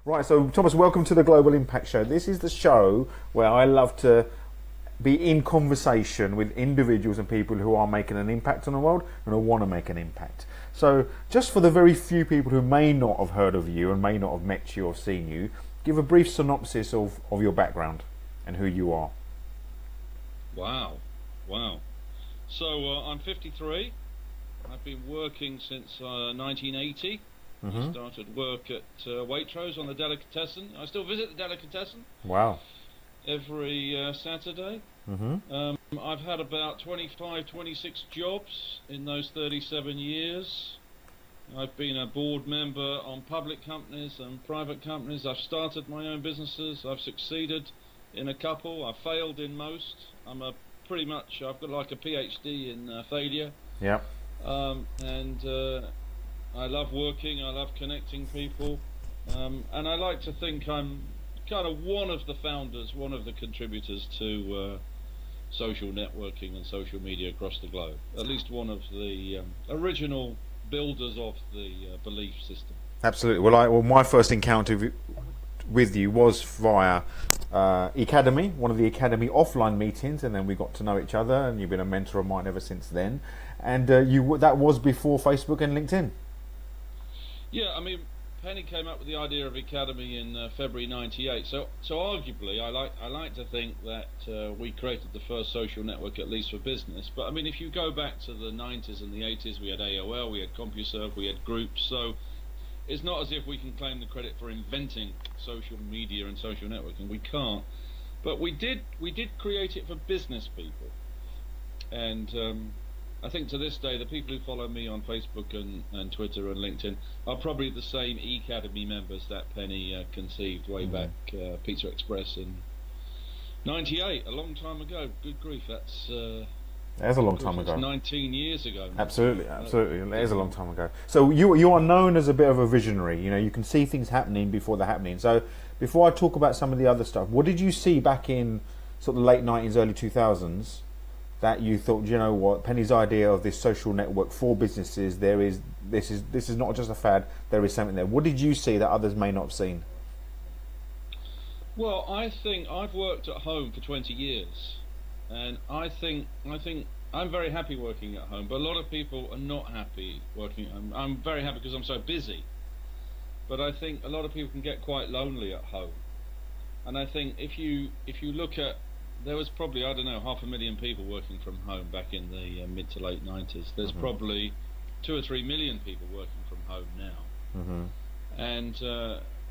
Right, so Thomas, welcome to the Global Impact Show. This is the show where I love to be in conversation with individuals and people who are making an impact on the world and who want to make an impact. So just for the very few people who may not have heard of you and may not have met you or seen you, give a brief synopsis of your background and who you are. Wow. So I'm 53. I've been working since 1980. I started work at Waitrose on the Delicatessen. I still visit the Delicatessen. Wow. Every Saturday. I've had about 26 jobs in those 37 years. I've been a board member on public companies and private companies. I've started my own businesses. I've succeeded in a couple. I've failed in most. I've got like a PhD in failure. Yeah. I love working, I love connecting people, and I like to think I'm kind of one of the founders, one of the contributors to social networking and social media across the globe. At least one of the original builders of the belief system. Absolutely. Well, my first encounter with you was via Academy, one of the Academy offline meetings, and then we got to know each other, and you've been a mentor of mine ever since then. And that was before Facebook and LinkedIn. Yeah, I mean, Penny came up with the idea of Academy in February '98. So arguably, I like to think that we created the first social network, at least for business. But I mean, if you go back to the '90s and the '80s, we had AOL, we had CompuServe, we had groups. So it's not as if we can claim the credit for inventing social media and social networking. We can't. But we did create it for business people, and I think to this day, the people who follow me on Facebook and Twitter and LinkedIn are probably the same Academy members that Penny conceived way back, Pizza Express in '98, a long time ago. Good grief, that's a long time ago. 19 years ago. Absolutely. It is a long time ago. So you are known as a bit of a visionary. You know, you can see things happening before they're happening. So before I talk about some of the other stuff, what did you see back in sort of the late '90s, early 2000s? That you thought, you know what, Penny's idea of this social network for businesses, this is not just a fad, there is something there. What did you see that others may not have seen? Well, I think I've worked at home for 20 years, and I think I'm very happy working at home, but a lot of people are not happy working at home. I'm very happy because I'm so busy, but I think a lot of people can get quite lonely at home. And I think if you look at, there was probably, I don't know, 500,000 people working from home back in the mid to late 90s. There's probably 2 or 3 million people working from home now. And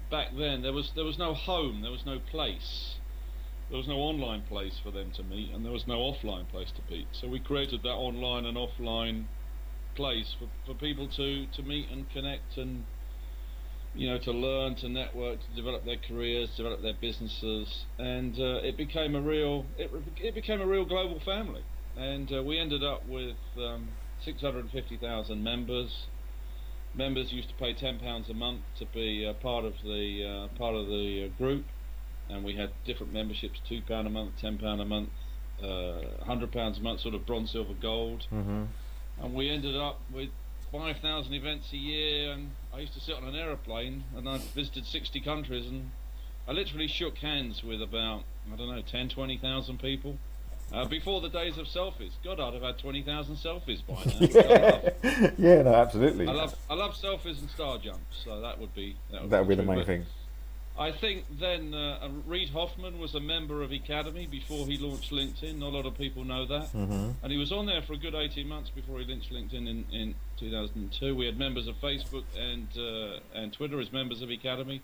back then there was no home, there was no place, there was no online place for them to meet, and there was no offline place to meet. So we created that online and offline place for people to meet and connect, and to learn, to network, to develop their careers, develop their businesses, and it became a real global family. And we ended up with 650,000 members. Members used to pay £10 a month to be part of the group, and we had different memberships: £2 a month, £10 a month, £100 a month, sort of bronze, silver, gold. And we ended up with 5,000 events a year, and I used to sit on an aeroplane, and I visited 60 countries, and I literally shook hands with about, 10,000-20,000 people. Before the days of selfies. God, I'd have had 20,000 selfies by now. Yeah, no, absolutely. I love selfies and star jumps, so that would be the main thing. I think then Reid Hoffman was a member of Academy before he launched LinkedIn. Not a lot of people know that. And he was on there for a good 18 months before he launched LinkedIn in 2002. We had members of Facebook and Twitter as members of Academy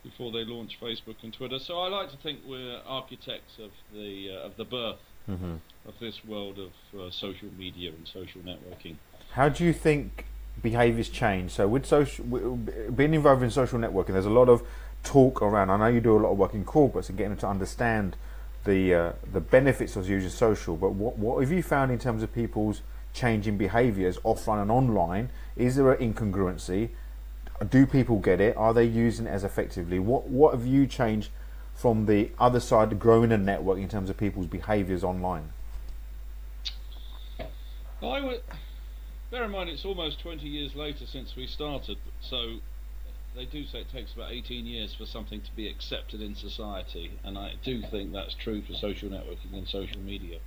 before they launched Facebook and Twitter. So I like to think we're architects of the birth of this world of social media and social networking. How do you think behaviours change? So with being involved in social networking, there's a lot of talk around. I know you do a lot of work in corporates and getting them to understand the benefits of using social, but what have you found in terms of people's changing behaviours offline and online? Is there an incongruency? Do people get it? Are they using it as effectively? What have you changed from the other side, growing a network, in terms of people's behaviours online? I would bear in mind it's almost 20 years later since we started, so they do say it takes about 18 years for something to be accepted in society, and I do think that's true for social networking and social media.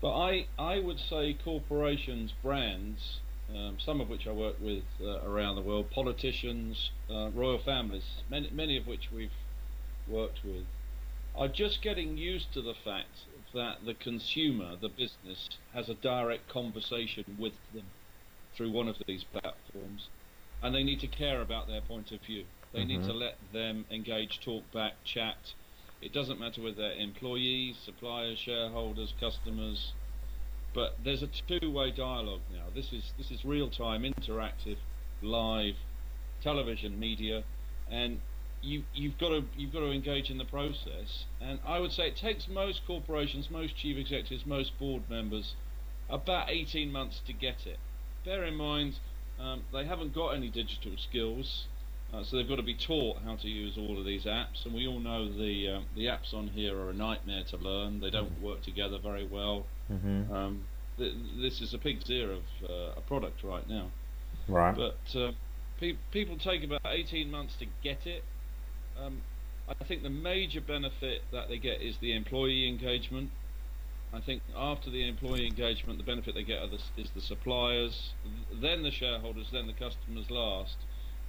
But I would say corporations, brands, some of which I work with around the world, politicians, royal families, many of which we've worked with, are just getting used to the fact that the consumer, the business, has a direct conversation with them through one of these platforms, and they need to care about their point of view. They need to let them engage, talk back, chat. It doesn't matter whether they're employees, suppliers, shareholders, customers, but there's a two-way dialogue now. This is real-time, interactive, live television media, and you've got to engage in the process. And I would say it takes most corporations, most chief executives, most board members about 18 months to get it. Bear in mind, they haven't got any digital skills. So they've got to be taught how to use all of these apps, and we all know the apps on here are a nightmare to learn. They don't work together very well. This is a pig's ear of a product right now. Right. But people take about 18 months to get it. I think the major benefit that they get is the employee engagement. I think after the employee engagement, the benefit they get is the suppliers, then the shareholders, then the customers last.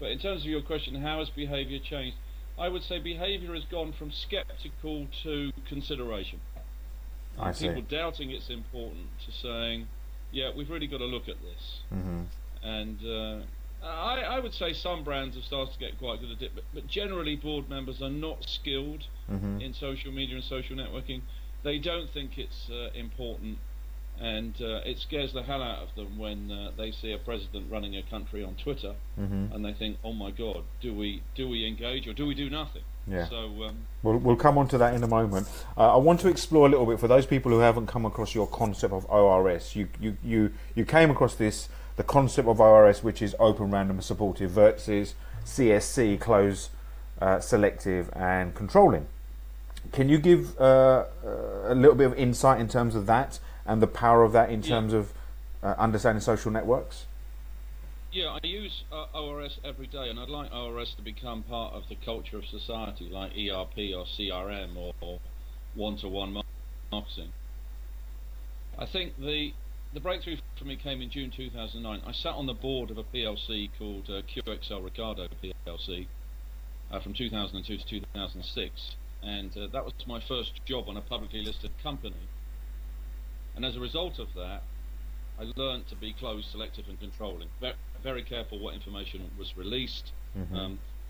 But in terms of your question, how has behaviour changed? I would say behaviour has gone from sceptical to consideration. I see. People doubting it's important to saying, yeah, we've really got to look at this. And I would say some brands have started to get quite good at it, but generally board members are not skilled in social media and social networking. They don't think it's important, and it scares the hell out of them when they see a president running a country on Twitter, and they think, "Oh my God, do we engage or do we do nothing?" Yeah. So we'll come on to that in a moment. I want to explore a little bit for those people who haven't come across your concept of ORS. You came across the concept of ORS, which is open, random, and supportive, versus CSC, close, selective, and controlling. Can you give a little bit of insight in terms of that and the power of that in terms of understanding social networks? Yeah, I use ORS every day, and I'd like ORS to become part of the culture of society, like ERP or CRM or one-to-one marketing. I think the breakthrough for me came in June 2009. I sat on the board of a PLC called QXL Ricardo PLC from 2002 to 2006. And that was my first job on a publicly listed company. And as a result of that, I learned to be closed, selective, and controlling. Very careful what information was released.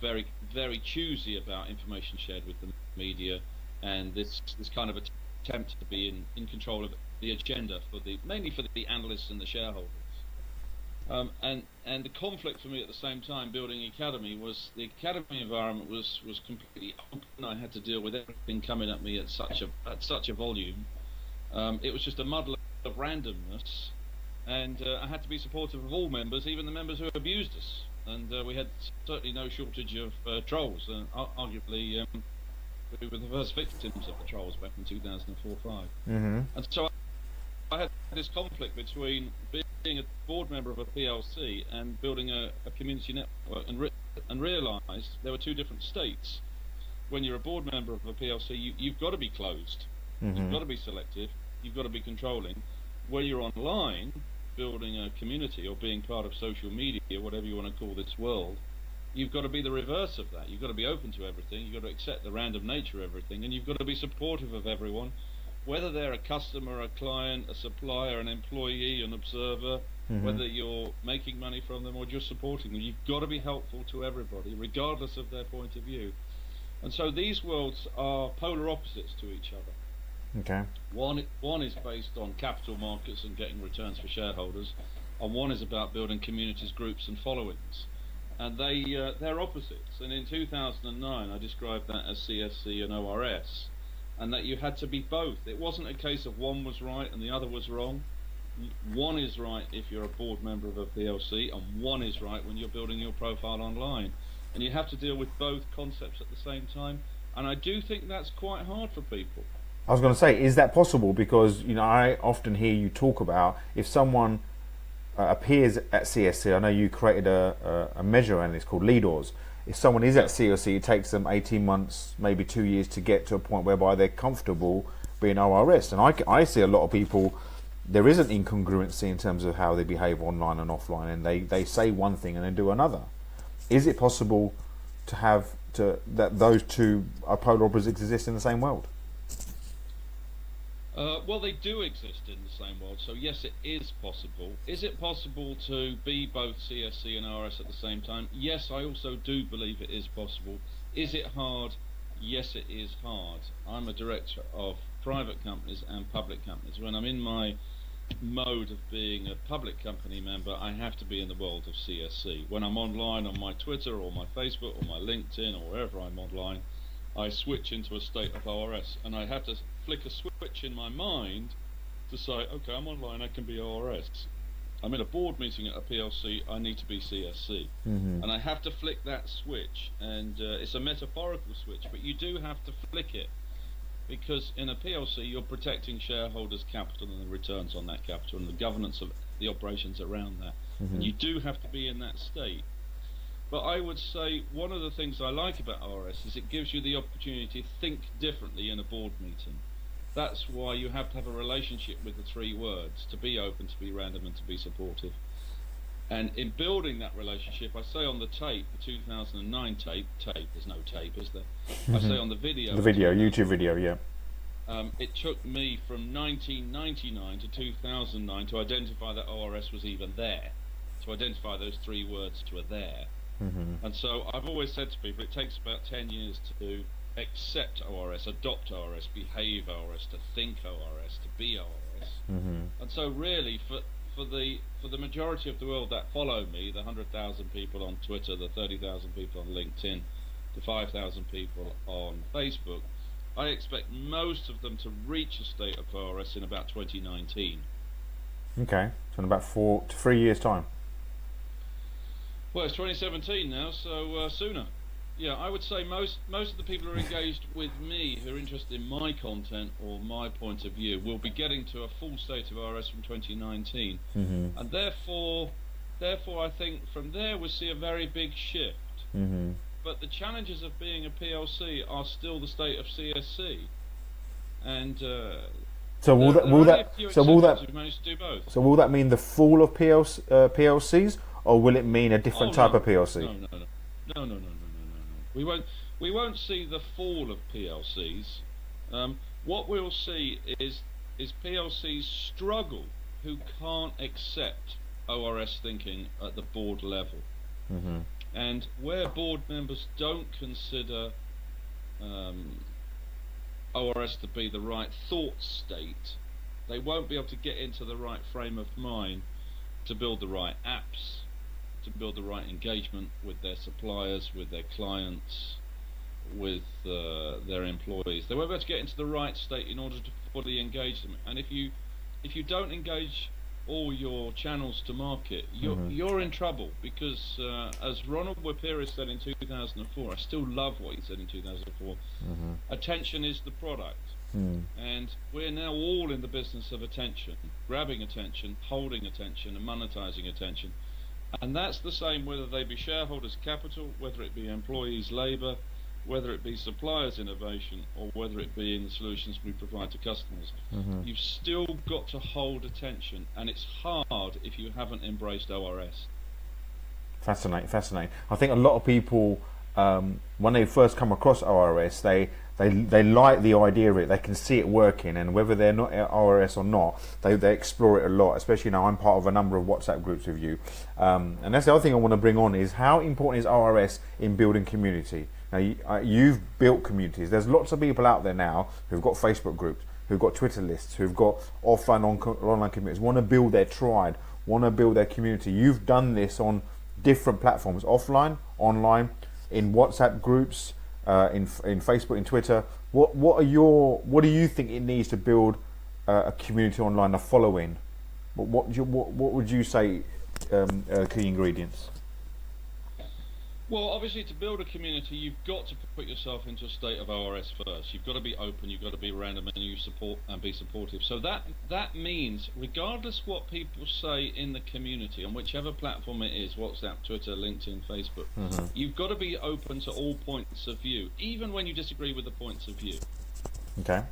Very, very choosy about information shared with the media, and this kind of attempt to be in control of the agenda mainly for the analysts and the shareholders. And the conflict for me at the same time building Academy was the Academy environment was completely open. I had to deal with everything coming at me at such a volume. It was just a muddle of randomness, and I had to be supportive of all members, even the members who abused us. And we had certainly no shortage of trolls. Arguably, we were the first victims of the trolls back in 2004-05. And so I had this conflict between being a board member of a PLC and building a community network, and realised there were two different states. When you're a board member of a PLC, you've got to be closed, you've got to be selective, you've got to be controlling. When you're online, building a community or being part of social media, whatever you want to call this world, you've got to be the reverse of that. You've got to be open to everything, you've got to accept the random nature of everything, and you've got to be supportive of everyone, whether they're a customer, a client, a supplier, an employee, an observer, whether you're making money from them or just supporting them. You've got to be helpful to everybody, regardless of their point of view. And so these worlds are polar opposites to each other. Okay. One is based on capital markets and getting returns for shareholders, and one is about building communities, groups, and followings. And they're opposites. And in 2009, I described that as CSC and ORS, and that you had to be both. It wasn't a case of one was right and the other was wrong. One is right if you're a board member of a PLC, and one is right when you're building your profile online. And you have to deal with both concepts at the same time. And I do think that's quite hard for people. I was going to say, is that possible? Because I often hear you talk about if someone appears at CSC, I know you created a measure, and it's called leaders. If someone is at CSC, it takes them 18 months, maybe 2 years to get to a point whereby they're comfortable being ORS. And I see a lot of people, there isn't incongruency in terms of how they behave online and offline, and they say one thing and then do another. Is it possible to have that those two polar opposites exist in the same world? Well, they do exist in the same world, so yes, it is possible. Is it possible to be both CSC and ORS at the same time? Yes, I also do believe it is possible. Is it hard? Yes, it is hard. I'm a director of private companies and public companies. When I'm in my mode of being a public company member, I have to be in the world of CSC. When I'm online on my Twitter or my Facebook or my LinkedIn or wherever I'm online, I switch into a state of ORS, and I have to flick a switch in my mind to say, okay, I'm online, I can be ORS. I'm in a board meeting at a PLC, I need to be CSC. And I have to flick that switch, and it's a metaphorical switch, but you do have to flick it, because in a PLC you're protecting shareholders' capital and the returns on that capital and the governance of the operations around that. And you do have to be in that state. But I would say one of the things I like about ORS is it gives you the opportunity to think differently in a board meeting. That's why you have to have a relationship with the three words: to be open, to be random, and to be supportive. And in building that relationship, I say on the tape, the 2009 tape, there's no tape, is there? I say on the video. The video, YouTube video, yeah. It took me from 1999 to 2009 to identify that ORS was even there, to identify those three words were there. And so I've always said to people, it takes about 10 years to accept ORS, adopt ORS, behave ORS, to think ORS, to be ORS. And so really, for the majority of the world that follow me, the 100,000 people on Twitter, the 30,000 people on LinkedIn, the 5,000 people on Facebook, I expect most of them to reach a state of ORS in about 2019. Okay, so in about 4 to 3 years' time. Well, it's 2017 now, so sooner. Yeah, I would say most of the people who are engaged with me, who are interested in my content or my point of view, will be getting to a full state of RS from 2019. And therefore I think from there we'll see a very big shift. But the challenges of being a PLC are still the state of CSC. And so will that mean the fall of PLCs, or will it mean a different type of PLC? No. We won't see the fall of PLCs. What we'll see is PLCs struggle who can't accept ORS thinking at the board level. And where board members don't consider ORS to be the right thought state, they won't be able to get into the right frame of mind to build the right apps, to build the right engagement with their suppliers, with their clients, with their employees. They won't be able to get into the right state in order to fully engage them. And if you don't engage all your channels to market, you're in trouble, because as Ronald Wapiris said in 2004, I still love what he said in 2004, attention is the product. And we're now all in the business of attention, grabbing attention, holding attention, and monetizing attention. And that's the same whether they be shareholders' capital, whether it be employees' labour, whether it be suppliers' innovation, or whether it be in the solutions we provide to customers. You've still got to hold attention, and it's hard if you haven't embraced ORS. Fascinating. I think a lot of people, when they first come across ORS, they like the idea of it. They can see it working, and whether they're not at ORS or not, they explore it a lot. Especially now, I'm part of a number of WhatsApp groups with you, and that's the other thing I want to bring on is how important is ORS in building community. Now, you've built communities. There's lots of people out there now who've got Facebook groups, who've got Twitter lists, who've got offline online communities, want to build their tribe, want to build their community. You've done this on different platforms, offline, online, in WhatsApp groups, in Facebook, in Twitter. What do you think it needs to build a community online, a following? What would you say key ingredients? Well, obviously, to build a community, you've got to put yourself into a state of ORS first. You've got to be open. You've got to be random, and you support and be supportive. So that means, regardless what people say in the community, on whichever platform it is, WhatsApp, Twitter, LinkedIn, Facebook, you've got to be open to all points of view, even when you disagree with the points of view. Okay.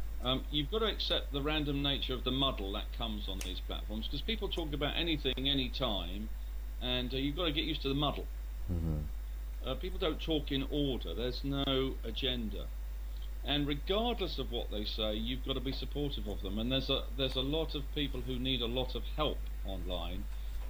You've got to accept the random nature of the muddle that comes on these platforms, because people talk about anything, anytime, and you've got to get used to the muddle. People don't talk in order. There's no agenda, and regardless of what they say, you've got to be supportive of them. And there's a lot of people who need a lot of help online,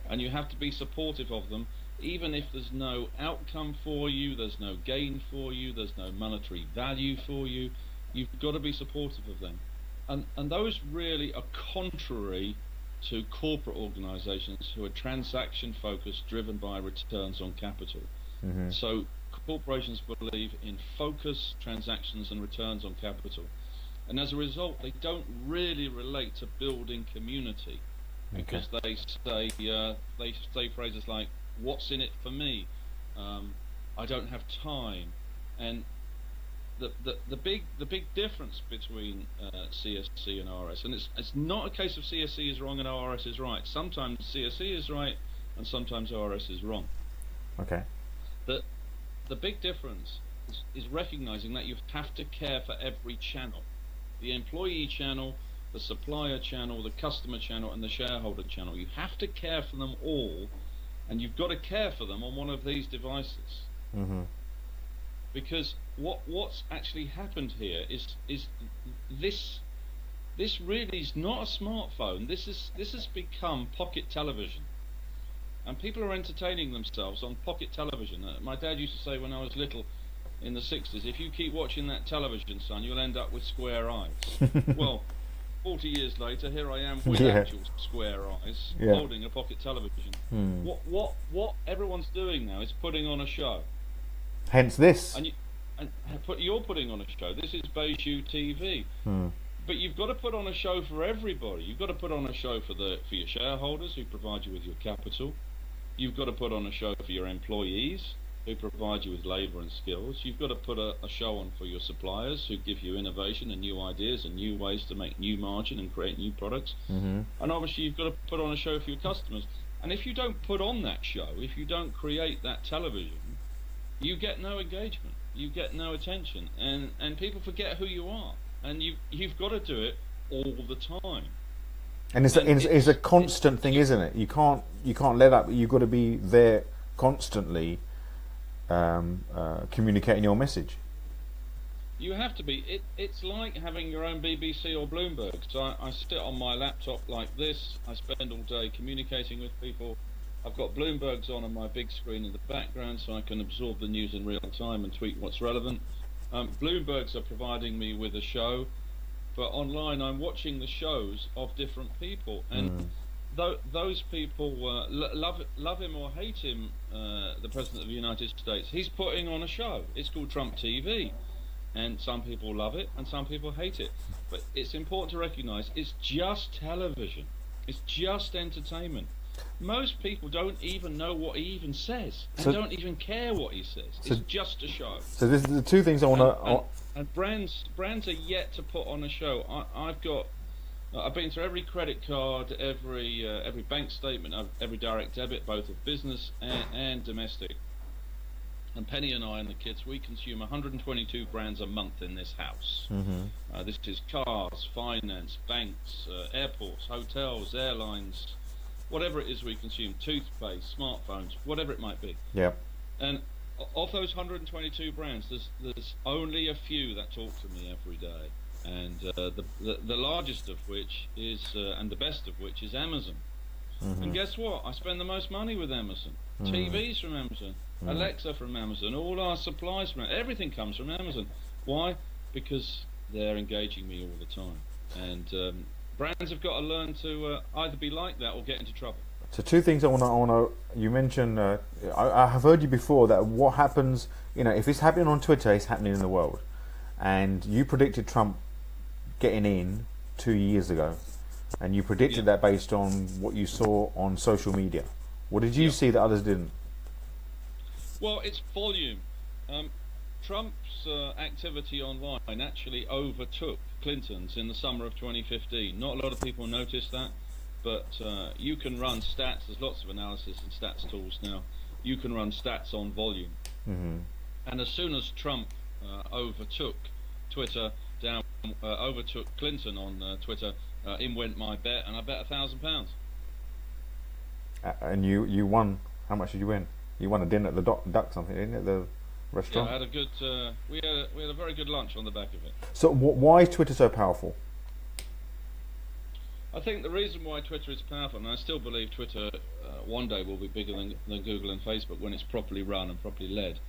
and you have to be supportive of them, even if there's no outcome for you, there's no gain for you, there's no monetary value for you. You've got to be supportive of them, and those really are contrary to corporate organisations who are transaction focused, driven by returns on capital. So corporations believe in focus, transactions, and returns on capital, and as a result, they don't really relate to building community, because they say phrases like "What's in it for me?" "I don't have time," and the big difference between CSC and RS, and it's not a case of CSC is wrong and RS is right. Sometimes CSC is right, and sometimes RS is wrong. Okay. The big difference is recognizing that you have to care for every channel: the employee channel, the supplier channel, the customer channel, and the shareholder channel. You have to care for them all, and you've got to care for them on one of these devices. Because what's actually happened here is this really is not a smartphone. This has become pocket television. And people are entertaining themselves on pocket television. My dad used to say when I was little, in the 60s, if you keep watching that television, son, you'll end up with square eyes. Well, 40 years later, here I am with actual square eyes, holding a pocket television. What everyone's doing now is putting on a show. Hence this. You're putting on a show. This is Beiju TV. But you've got to put on a show for everybody. You've got to put on a show for your shareholders, who provide you with your capital. You've got to put on a show for your employees, who provide you with labour and skills. You've got to put a show on for your suppliers, who give you innovation and new ideas and new ways to make new margin and create new products. And obviously you've got to put on a show for your customers. And if you don't put on that show, if you don't create that television, you get no engagement, you get no attention, and people forget who you are. And you've got to do it all the time. And it's a constant thing, isn't it? You can't let up. You've got to be there constantly, communicating your message. You have to be. It's like having your own BBC or Bloomberg. So I sit on my laptop like this. I spend all day communicating with people. I've got Bloomberg's on my big screen in the background, so I can absorb the news in real time and tweet what's relevant. Bloomberg's are providing me with a show, but online I'm watching the shows of different people, and those people love him or hate him, the President of the United States. He's putting on a show. It's called Trump TV, and some people love it and some people hate it. But it's important to recognise it's just television. It's just entertainment. Most people don't even know what he even says, and don't even care what he says. It's just a show. So this is the two things I want to. And brands are yet to put on a show. I've been through every credit card, every bank statement, every direct debit, both of business and domestic. And Penny and I and the kids, we consume 122 brands a month in this house. This is cars, finance, banks, airports, hotels, airlines. Whatever it is we consume, toothpaste, smartphones, whatever it might be. Yeah. And of those 122 brands, there's only a few that talk to me every day. And the largest of which is, and the best of which is Amazon. And guess what? I spend the most money with Amazon. TVs from Amazon, Alexa from Amazon, all our supplies from everything comes from Amazon. Why? Because they're engaging me all the time. And brands have got to learn to either be like that or get into trouble. So two things I want to. You mentioned. I have heard you before that what happens. If it's happening on Twitter, it's happening in the world. And you predicted Trump getting in 2 years ago, and you predicted that based on what you saw on social media. What did you see that others didn't? Well, it's volume. Um, Trump's activity online actually overtook Clinton's in the summer of 2015. Not a lot of people noticed that, but you can run stats. There's lots of analysis and stats tools now. You can run stats on volume. Mm-hmm. And as soon as Trump overtook Twitter overtook Clinton on Twitter, in went my bet, and I bet £1,000. And you won. How much did you win? You won a dinner at the Duck something, didn't it? The restaurant. Yeah, I had a good. We had a very good lunch on the back of it. So why is Twitter so powerful? I think the reason why Twitter is powerful, and I still believe Twitter one day will be bigger than Google and Facebook when it's properly run and properly led,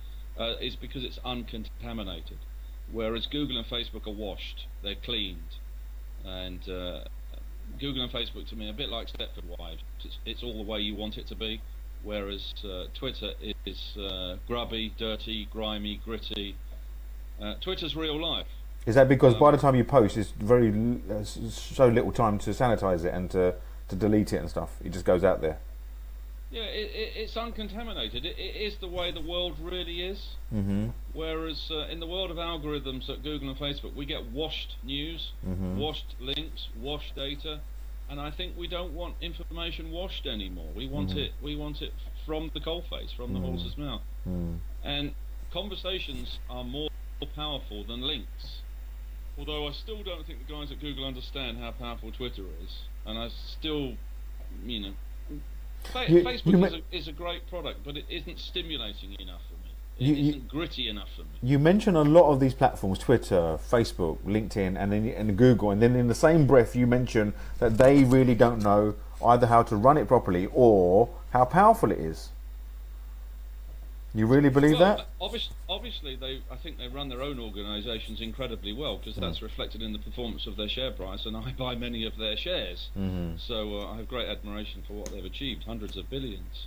is because it's uncontaminated. Whereas Google and Facebook are washed, they're cleaned, and Google and Facebook to me are a bit like Stepford Wives. It's all the way you want it to be, whereas Twitter is grubby, dirty, grimy, gritty. Twitter's real life. Is that because by the time you post, it's so little time to sanitize it and to delete it and stuff? It just goes out there. Yeah, it's uncontaminated. It is the way the world really is. Mm-hmm. Whereas in the world of algorithms at Google and Facebook, we get washed news, Mm-hmm. washed links, washed data, and I think we don't want information washed anymore. We want Mm-hmm. it. We want it from the coalface, from the horse's mouth. Mm. And conversations are more powerful than links. Although I still don't think the guys at Google understand how powerful Twitter is, and I still, Facebook is a great product, but it isn't stimulating enough for me. It isn't gritty enough for me. You mention a lot of these platforms: Twitter, Facebook, LinkedIn, and Google, and then in the same breath you mention that they really don't know either how to run it properly or how powerful it is. You really believe that? Obviously, I think they run their own organisations incredibly well, because that's reflected in the performance of their share price, and I buy many of their shares. Mm-hmm. So I have great admiration for what they've achieved, hundreds of billions.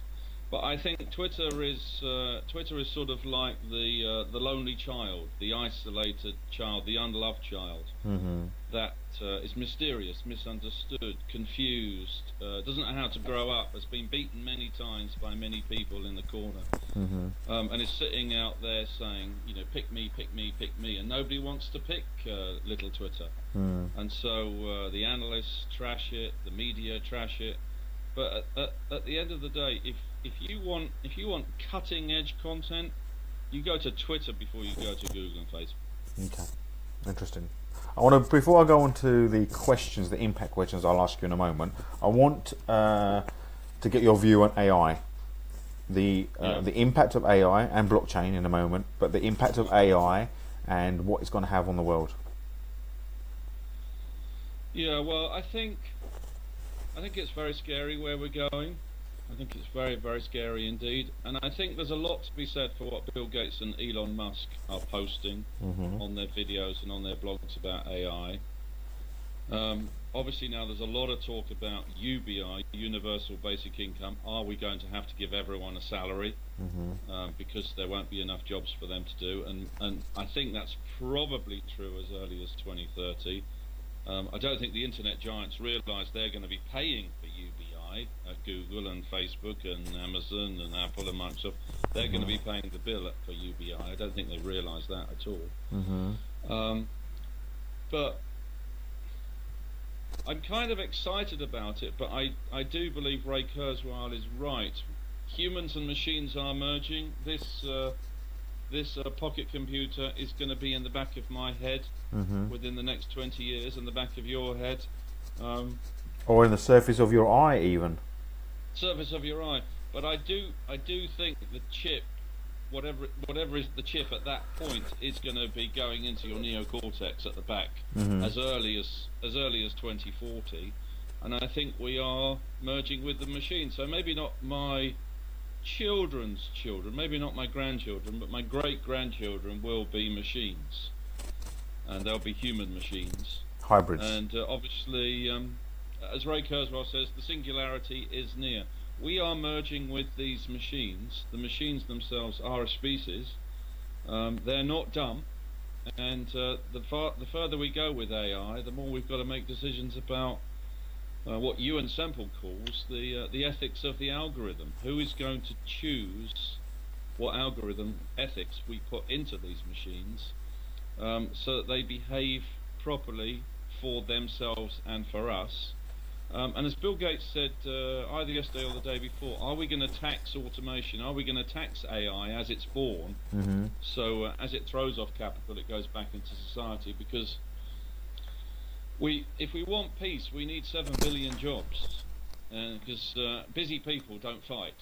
But I think Twitter is sort of like the lonely child, the isolated child, the unloved child, Mm-hmm. that is mysterious, misunderstood, confused, doesn't know how to grow up, has been beaten many times by many people in the corner, Mm-hmm. and is sitting out there saying, pick me, pick me, pick me, and nobody wants to pick little Twitter. Mm. And so the analysts trash it, the media trash it. But at the end of the day, if you want cutting edge content, you go to Twitter before you go to Google and Facebook. Okay, interesting. Before I go on to the questions, the impact questions I'll ask you in a moment, I want to get your view on AI. The impact of AI and blockchain in a moment, but the impact of AI and what it's going to have on the world. Yeah, well, I think it's very scary where we're going. I think it's very, very scary indeed. And I think there's a lot to be said for what Bill Gates and Elon Musk are posting Mm-hmm. on their videos and on their blogs about AI. Obviously now there's a lot of talk about UBI, Universal Basic Income. Are we going to have to give everyone a salary? Mm-hmm. Because there won't be enough jobs for them to do. And I think that's probably true as early as 2030. I don't think the internet giants realise they're going to be paying for UBI at Google and Facebook and Amazon and Apple and Microsoft. They're going to be paying the bill for UBI. I don't think they realise that at all. Mm-hmm. But I'm kind of excited about it, but I do believe Ray Kurzweil is right. Humans and machines are merging. This pocket computer is going to be in the back of my head Mm-hmm. within the next 20 years, in the back of your head, Or in the surface of your eye, even. surface of your eye. But I do think the chip, whatever is the chip at that point, is going to be going into your neocortex at the back Mm-hmm. as early as 2040, and I think we are merging with the machine. So maybe not my children's children, maybe not my grandchildren, but my great-grandchildren will be machines, and they'll be human machines. Hybrids. And obviously, as Ray Kurzweil says, the singularity is near. We are merging with these machines. The machines themselves are a species. They're not dumb, and the further we go with AI, the more we've got to make decisions about what Ewan Semple calls the ethics of the algorithm. Who is going to choose what algorithm ethics we put into these machines, so that they behave properly for themselves and for us. And as Bill Gates said either yesterday or the day before, are we going to tax automation? Are we going to tax AI as it's born? So as it throws off capital, it goes back into society? Because if we want peace, we need 7 billion jobs, because busy people don't fight.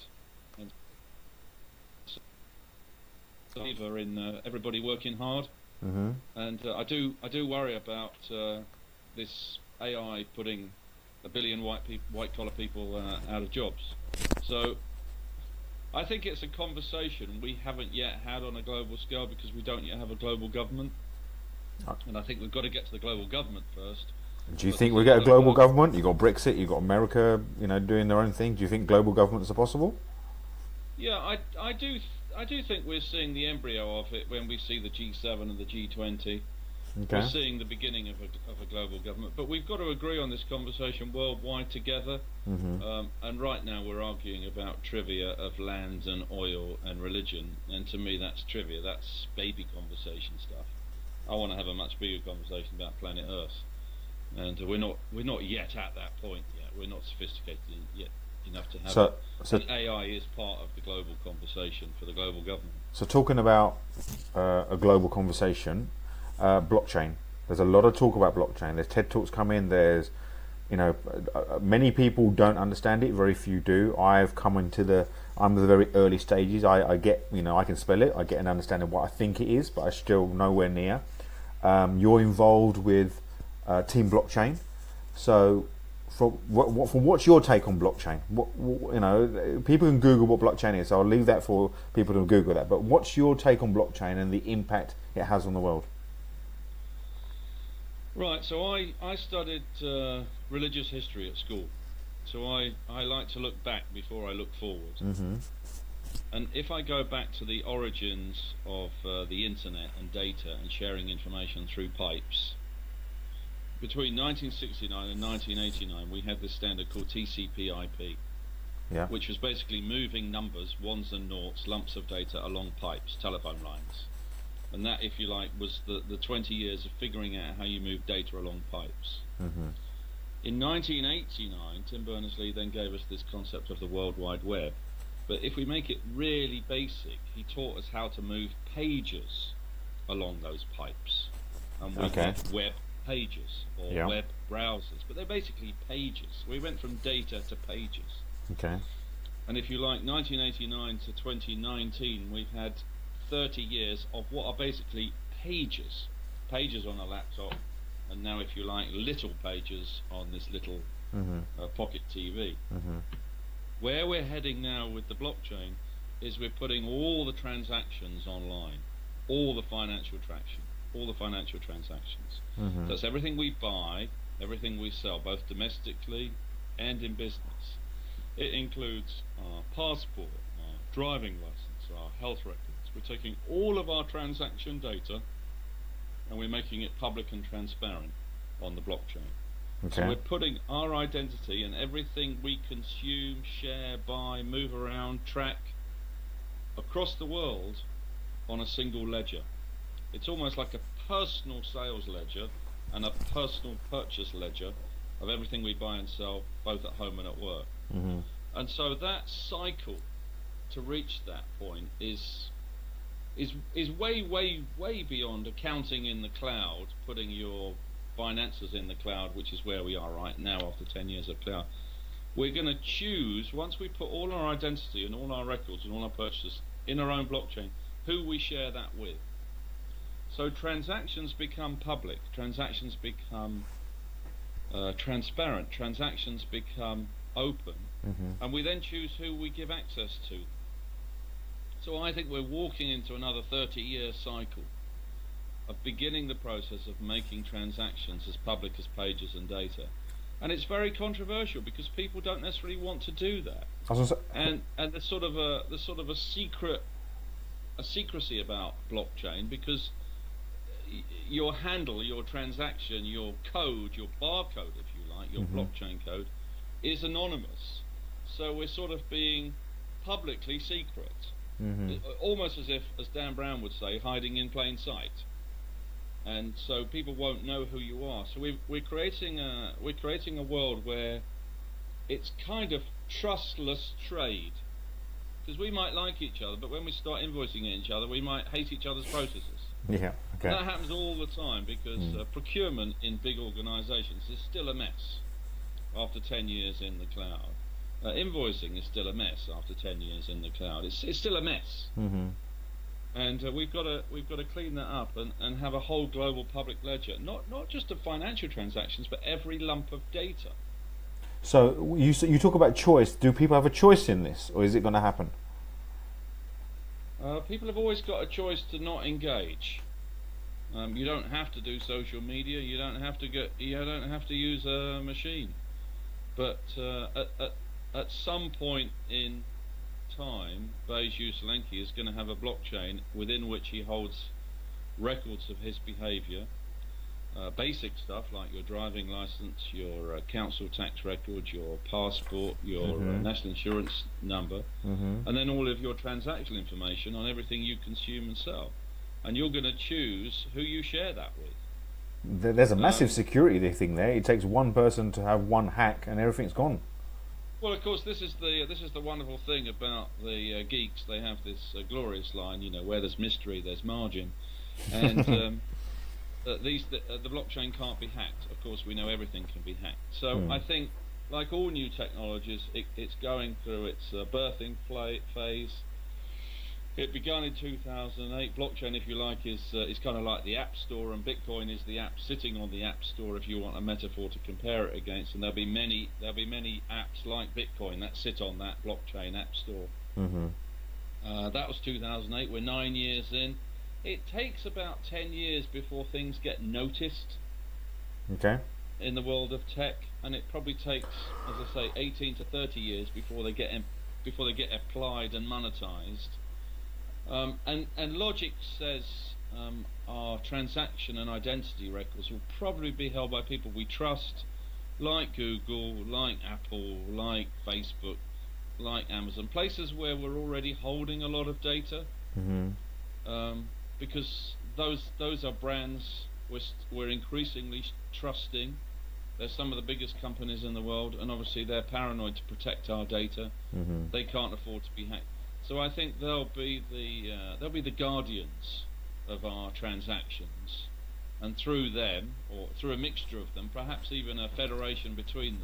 And so in everybody working hard. And I do worry about this AI putting 1 billion white collar people out of jobs. So I think it's a conversation we haven't yet had on a global scale, because we don't yet have a global government. And I think we've got to get to the global government first. Do you think we get a global government? You've got Brexit, you've got America, doing their own thing. Do you think global governments are possible? Yeah, I do think we're seeing the embryo of it when we see the G7 and the G20. Okay. We're seeing the beginning of a global government, but we've got to agree on this conversation worldwide together. And right now we're arguing about trivia of land and oil and religion, and to me that's trivia. That's baby conversation stuff. I want to have a much bigger conversation about planet Earth, and we're not yet at that point yet. We're not sophisticated yet enough to have it. And AI is part of the global conversation for the global government. So talking about a global conversation, blockchain. There's a lot of talk about blockchain. There's TED Talks come in. There's, many people don't understand it. Very few do. I've come into I'm the very early stages. I get, I can spell it. I get an understanding of what I think it is, but I'm still nowhere near. You're involved with Team Blockchain. So, what's your take on blockchain? People can Google what blockchain is. So I'll leave that for people to Google that. But what's your take on blockchain and the impact it has on the world? Right, so I studied religious history at school, so I like to look back before I look forward. And if I go back to the origins of the internet and data and sharing information through pipes, between 1969 and 1989 we had this standard called TCP/IP, which was basically moving numbers, ones and noughts, lumps of data along pipes, telephone lines. And that, if you like, was the 20 years of figuring out how you move data along pipes. In 1989, Tim Berners-Lee then gave us this concept of the World Wide Web. But if we make it really basic, he taught us how to move pages along those pipes. And we had web pages or web browsers, but they're basically pages. We went from data to pages. And if you like, 1989 to 2019, we've had 30 years of what are basically pages on a laptop, and now, if you like, little pages on this little pocket TV. Where we're heading now with the blockchain is we're putting all the transactions online, all the financial transactions. That's everything we buy, everything we sell, both domestically and in business. It includes our passport, our driving license, our health records. We're taking all of our transaction data and we're making it public and transparent on the blockchain. So we're putting our identity and everything we consume, share, buy, move around, track across the world on a single ledger. It's almost like a personal sales ledger and a personal purchase ledger of everything we buy and sell, both at home and at work. And so that cycle to reach that point is way beyond accounting in the cloud, putting your finances in the cloud, which is where we are right now after 10 years of cloud. We're going to choose, once we put all our identity and all our records and all our purchases in our own blockchain, who we share that with. So transactions become public, transactions become transparent, transactions become open, and we then choose who we give access to. So I think we're walking into another 30-year cycle of beginning the process of making transactions as public as pages and data. And it's very controversial because people don't necessarily want to do that. And there's sort of a secrecy about blockchain, because your handle, your transaction, your code, your barcode, if you like, your blockchain code, is anonymous. So we're sort of being publicly secret. almost as if, as Dan Brown would say, hiding in plain sight. And so people won't know who you are. So we're creating a world where it's kind of trustless trade. Because we might like each other, but when we start invoicing each other, we might hate each other's processes. Yeah, okay. And that happens all the time because procurement in big organisations is still a mess after 10 years in the cloud. Invoicing is still a mess after 10 years in the cloud. It's still a mess. And we've got to clean that up and have a whole global public ledger, not just of financial transactions, but every lump of data. So you talk about choice. Do people have a choice in this, or is it going to happen? People have always got a choice to not engage. You don't have to do social media. You don't have to use a machine. But at some point in time, Beju Solanki is going to have a blockchain within which he holds records of his behavior, basic stuff like your driving license, your council tax records, your passport, your national insurance number, and then all of your transactional information on everything you consume and sell. And you're going to choose who you share that with. There's a massive security thing there. It takes one person to have one hack and everything's gone. Well, of course, this is the wonderful thing about the geeks. They have this glorious line, where there's mystery, there's margin, and the blockchain can't be hacked. Of course, we know everything can be hacked. So I think, like all new technologies, it's going through its birthing phase. It began in 2008. Blockchain, if you like, is kind of like the App Store, and Bitcoin is the app sitting on the App Store, if you want a metaphor to compare it against. And there'll be many apps like Bitcoin that sit on that blockchain App Store. That was 2008. We're 9 years in. It takes about 10 years before things get noticed. Okay. In the world of tech, and it probably takes, as I say, 18 to 30 years before they get applied and monetized. And logic says our transaction and identity records will probably be held by people we trust, like Google, like Apple, like Facebook, like Amazon, places where we're already holding a lot of data, because those are brands we're increasingly trusting. They're some of the biggest companies in the world, and obviously they're paranoid to protect our data. They can't afford to be hacked. So I think they'll be the guardians of our transactions, and through them, or through a mixture of them, perhaps even a federation between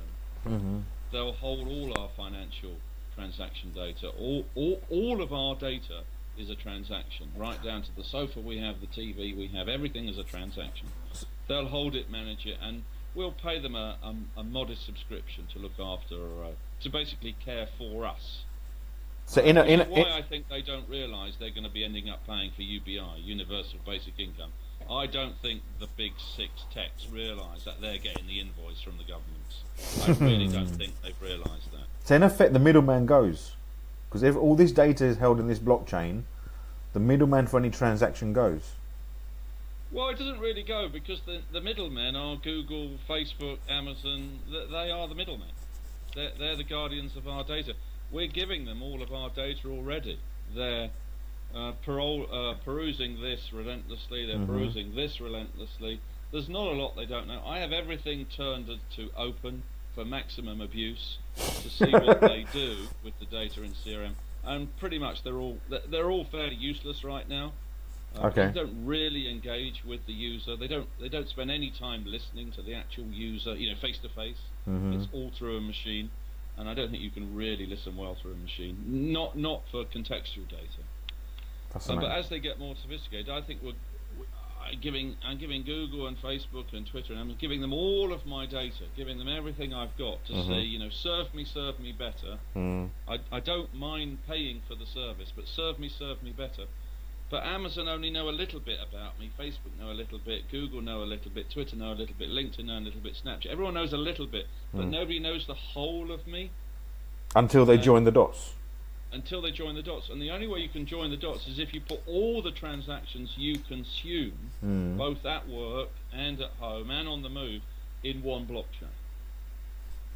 them, they'll hold all our financial transaction data. All of our data is a transaction, right down to the sofa we have, the TV we have, everything is a transaction. They'll hold it, manage it, and we'll pay them a modest subscription to look after, to basically care for us. So why I think they don't realise they're going to be ending up paying for UBI, Universal Basic Income. I don't think the big six techs realise that they're getting the invoice from the governments. I really don't think they've realised that. So in effect, the middleman goes, because if all this data is held in this blockchain, the middleman for any transaction goes. Well, it doesn't really go, because the middlemen are Google, Facebook, Amazon. They are the middlemen. They're the guardians of our data. We're giving them all of our data already. They're perusing this relentlessly. They're perusing this relentlessly. There's not a lot they don't know. I have everything turned to open for maximum abuse to see what they do with the data in CRM. And pretty much they're all fairly useless right now. Okay. They don't really engage with the user. They don't spend any time listening to the actual user, face to face. It's all through a machine. And I don't think you can really listen well through a machine, not for contextual data. But as they get more sophisticated, I think I'm giving Google and Facebook and Twitter, and I'm giving them all of my data, giving them everything I've got to say, serve me better. I don't mind paying for the service, but serve me better. But Amazon only know a little bit about me, Facebook know a little bit, Google know a little bit, Twitter know a little bit, LinkedIn know a little bit, Snapchat. Everyone knows a little bit, but nobody knows the whole of me. Until they join the dots. Until they join the dots. And the only way you can join the dots is if you put all the transactions you consume, both at work and at home and on the move, in one blockchain.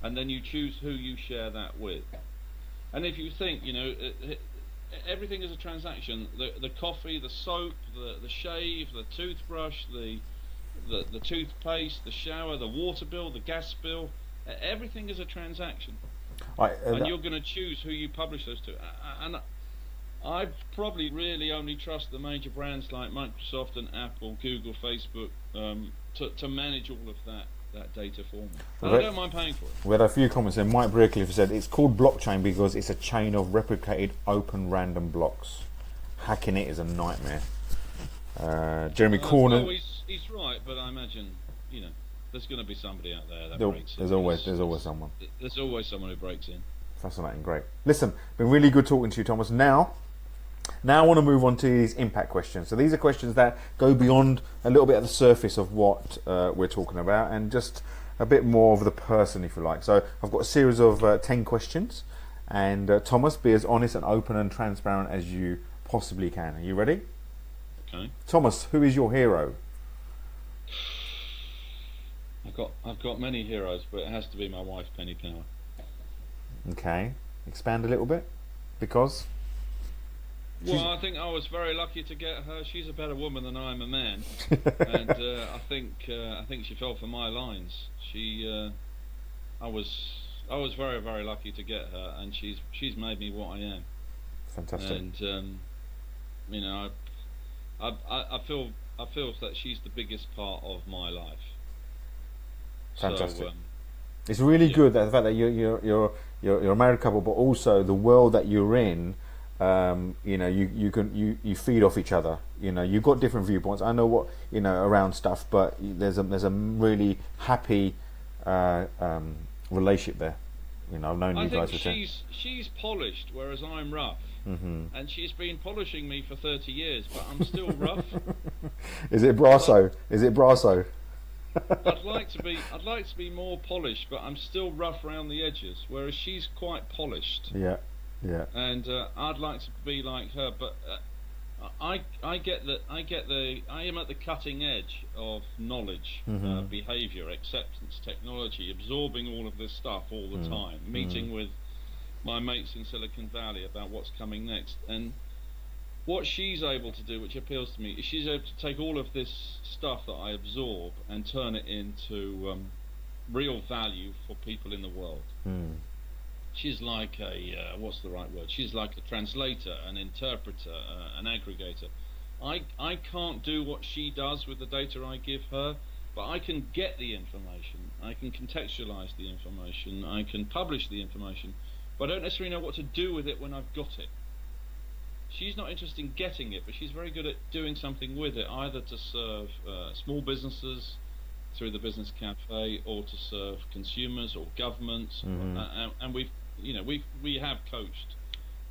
And then you choose who you share that with. And if you think, everything is a transaction. The coffee, the soap, the shave, the toothbrush, the toothpaste, the shower, the water bill, the gas bill. Everything is a transaction, and you're going to choose who you publish those to. And I probably really only trust the major brands like Microsoft and Apple, Google, Facebook, to manage all of that data for me. And I don't mind paying for it. We had a few comments there. Mike Brickliffe said it's called blockchain because it's a chain of replicated open random blocks. Hacking it is a nightmare. Jeremy Corner. Well, he's right, but I imagine, there's going to be somebody out there that breaks in. There's always someone. There's always someone who breaks in. Fascinating, great. Listen, been really good talking to you, Thomas. Now I want to move on to these impact questions. So these are questions that go beyond a little bit of the surface of what we're talking about and just a bit more of the person, if you like. So I've got a series of 10 questions, and Thomas, be as honest and open and transparent as you possibly can. Are you ready? Okay. Thomas, who is your hero? I've got many heroes, but it has to be my wife, Penny Power. Okay. Expand a little bit, because. Well, I think I was very lucky to get her. She's a better woman than I am a man, and I think she fell for my lines. I was very, very lucky to get her, and she's made me what I am. Fantastic. And I feel that she's the biggest part of my life. Fantastic. So, it's really good that the fact that you're a married couple, but also the world that you're in. You feed off each other. You've got different viewpoints. I know what around stuff, but there's a really happy relationship there. I've known you guys for 10. She's polished, whereas I'm rough. Mm-hmm. And she's been polishing me for 30 years, but I'm still rough. Is it Brasso? I'd like to be more polished, but I'm still rough around the edges, whereas she's quite polished. Yeah. And I'd like to be like her, but I am at the cutting edge of knowledge, mm-hmm. behaviour, acceptance, technology, absorbing all of this stuff all the time, meeting with my mates in Silicon Valley about what's coming next. And what she's able to do, which appeals to me, is she's able to take all of this stuff that I absorb and turn it into real value for people in the world. She's like what's the right word? She's like a translator, an interpreter, an aggregator. I can't do what she does with the data I give her, but I can get the information, I can contextualize the information, I can publish the information, but I don't necessarily know what to do with it when I've got it. She's not interested in getting it, but she's very good at doing something with it, either to serve small businesses through the business cafe, or to serve consumers or governments. And we have coached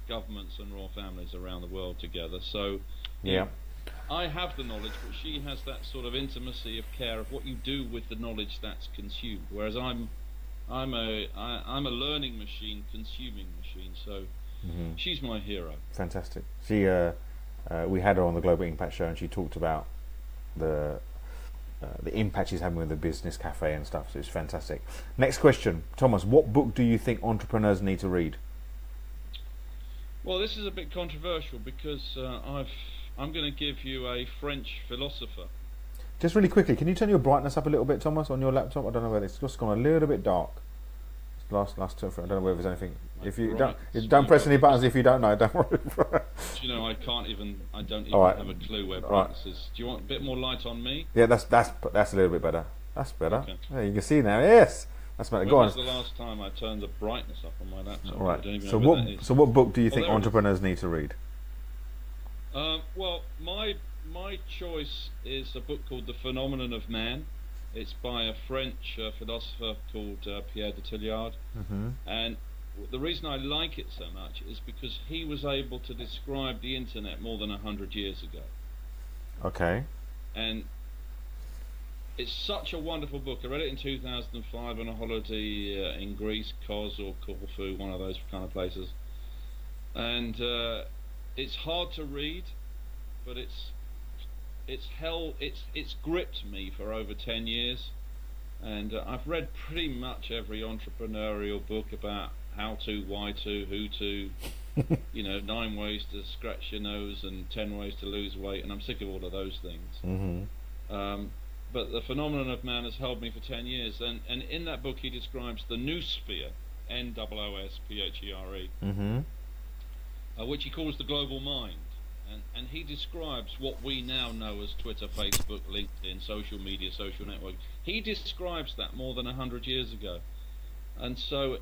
governments and royal families around the world together. So I have the knowledge, but she has that sort of intimacy of care of what you do with the knowledge that's consumed. Whereas I'm a learning machine, consuming machine. So she's my hero. Fantastic. She we had her on the Global Impact Show, and she talked about the impact she's having with the business cafe and stuff. So it's fantastic. Next question, Thomas. What book do you think entrepreneurs need to read? Well, this is a bit controversial because I'm going to give you a French philosopher. Just really quickly, can you turn your brightness up a little bit, Thomas, on your laptop? I don't know whether it's just gone a little bit dark. Last turn. I don't know whether there's anything. If you don't press any buttons if you don't know. Don't worry. Do you know I don't even have a clue where brightness is. Do you want a bit more light on me? Yeah, that's a little bit better. That's better. Okay. Yeah, you can see now. Yes, that's better. Go on. When was the last time I turned the brightness up on my laptop? All right. I don't even So know what that is. So what book do you think entrepreneurs need to read? Well, my choice is a book called The Phenomenon of Man. It's by a French philosopher called Pierre de Teilhard. And the reason I like it so much is because he was able to describe the internet more than 100 years ago. Okay. And it's such a wonderful book. I read it in 2005 on a holiday in Greece, Kos or Corfu, one of those kind of places. And it's hard to read, but it's gripped me for over 10 years, and I've read pretty much every entrepreneurial book about how to, why to, who to, You know, 9 ways to scratch your nose and 10 ways to lose weight, and I'm sick of all of those things. But the phenomenon of man has held me for 10 years, and in that book he describes the noosphere, Noosphere, which he calls the global mind. And he describes what we now know as Twitter, Facebook, LinkedIn, social media, social network. He describes that more than 100 years ago. And so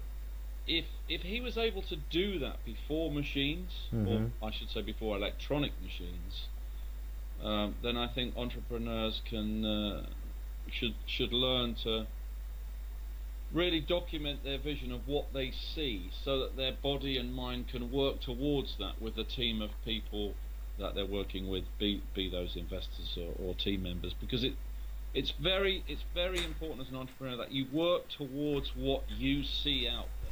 if he was able to do that before machines, or I should say before electronic machines, then I think entrepreneurs can should learn to really document their vision of what they see, so that their body and mind can work towards that with a team of people that they're working with, be those investors or team members, because it's very important as an entrepreneur that you work towards what you see out there.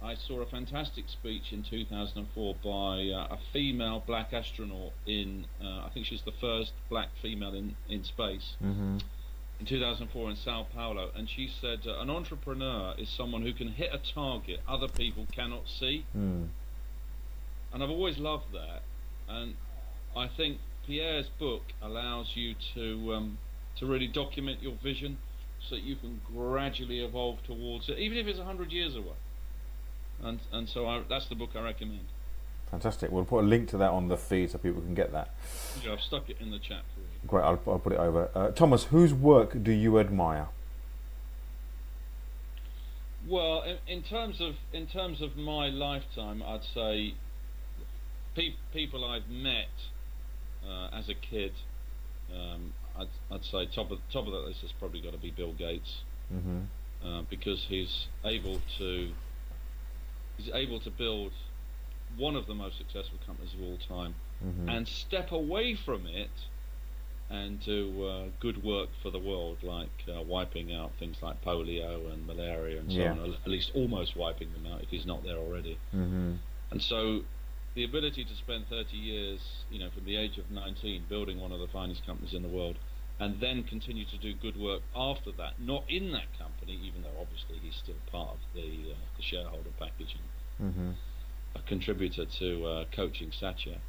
I saw a fantastic speech in 2004 by a female black astronaut in I think she's the first black female in space, in 2004 in Sao Paulo, and she said an entrepreneur is someone who can hit a target other people cannot see. And I've always loved that, and I think Pierre's book allows you to really document your vision, so that you can gradually evolve towards it, even if it's 100 years away. And so that's the book I recommend. Fantastic. We'll put a link to that on the feed so people can get that. Yeah, I've stuck it in the chat for you. Great, I'll put it over. Thomas, whose work do you admire? Well, in terms of my lifetime, I'd say people I've met as a kid. I'd say top of that list has probably got to be Bill Gates, because he's able to build one of the most successful companies of all time, and step away from it and do good work for the world, like wiping out things like polio and malaria and so on, or at least almost wiping them out if he's not there already. And so the ability to spend 30 years, from the age of 19, building one of the finest companies in the world, and then continue to do good work after that, not in that company, even though obviously he's still part of the shareholder package and a contributor to coaching Satya,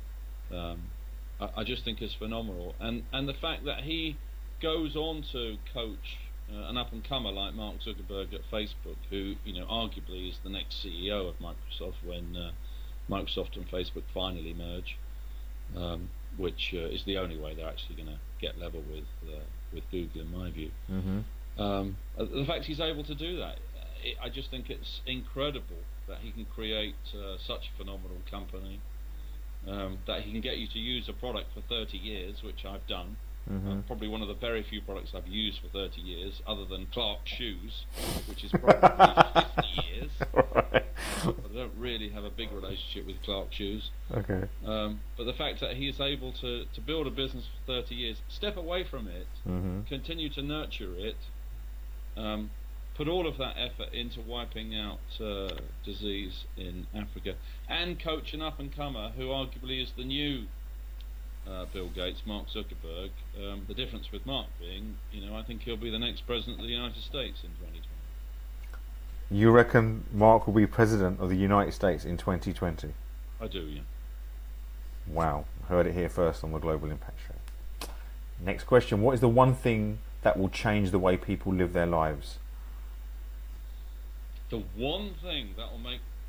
I just think is phenomenal. And the fact that he goes on to coach an up-and-comer like Mark Zuckerberg at Facebook, who arguably is the next CEO of Microsoft when Microsoft and Facebook finally merge, which is the only way they're actually going to get level with Google, in my view. The fact he's able to do that, I just think it's incredible that he can create such a phenomenal company, that he can get you to use a product for 30 years, which I've done. Probably one of the very few products I've used for 30 years, other than Clark's shoes, which is probably 50 years. But I don't really have a big relationship with Clark's shoes. Okay. But the fact that he's able to build a business for 30 years, step away from it, continue to nurture it, put all of that effort into wiping out disease in Africa, and coach an up-and-comer who arguably is the new Bill Gates, Mark Zuckerberg. The difference with Mark being, I think he'll be the next president of the United States in 2020. You reckon Mark will be president of the United States in 2020? I do, yeah. Wow, heard it here first on the Global Impact Show. Next question: what is the one thing that will change the way people live their lives? The one thing that will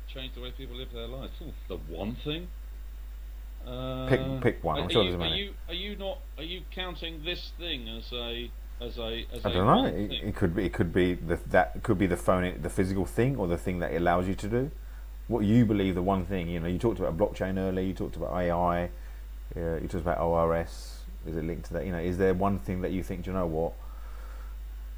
change the way people live their lives. Ooh, the one thing. Pick one. I'm sure there's many. Are you counting this thing as a? I don't know. It could be the phone, the physical thing, or the thing that it allows you to do. What you believe the one thing. You talked about blockchain earlier. You talked about AI. You talked about ORS. Is it linked to that? Is there one thing that you think? Do you know what?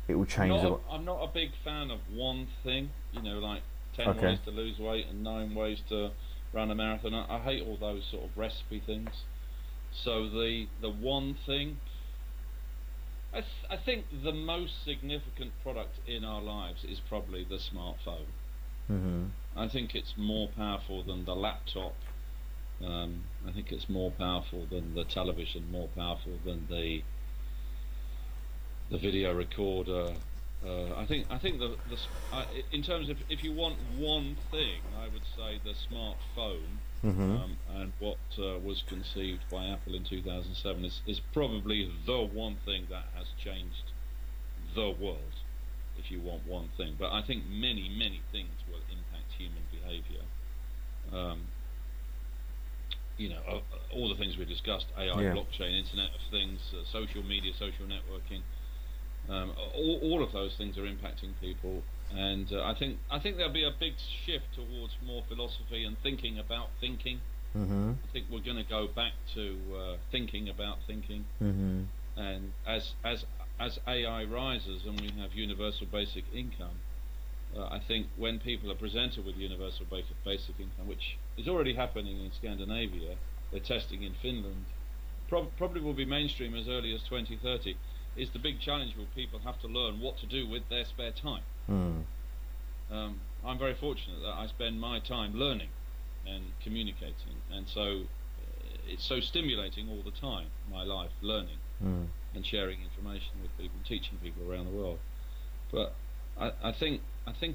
It will change. I'm not a big fan of one thing. Like 10 ways to lose weight and 9 ways to run a marathon. I hate all those sort of recipe things. So the one thing, I think the most significant product in our lives is probably the smartphone. I think it's more powerful than the laptop. I think it's more powerful than the television, more powerful than the video recorder, I think in terms of if you want one thing, I would say the smartphone, Hmm. and what was conceived by Apple in 2007 is probably the one thing that has changed the world. If you want one thing, but I think many things will impact human behaviour. Um, all the things we discussed: AI, Yeah. blockchain, Internet of Things, social media, social networking. All of those things are impacting people, and I think there'll be a big shift towards more philosophy and thinking about thinking. Hmm. I think we're going to go back to thinking about thinking, Hmm. and as AI rises and we have universal basic income, I think when people are presented with universal basic income, which is already happening in Scandinavia, they're testing in Finland, probably will be mainstream as early as 2030. Is the big challenge where people have to learn what to do with their spare time. Mm. I'm very fortunate that I spend my time learning and communicating, and so it's so stimulating all the time. My life learning Mm. and sharing information with people, teaching people around the world. But I think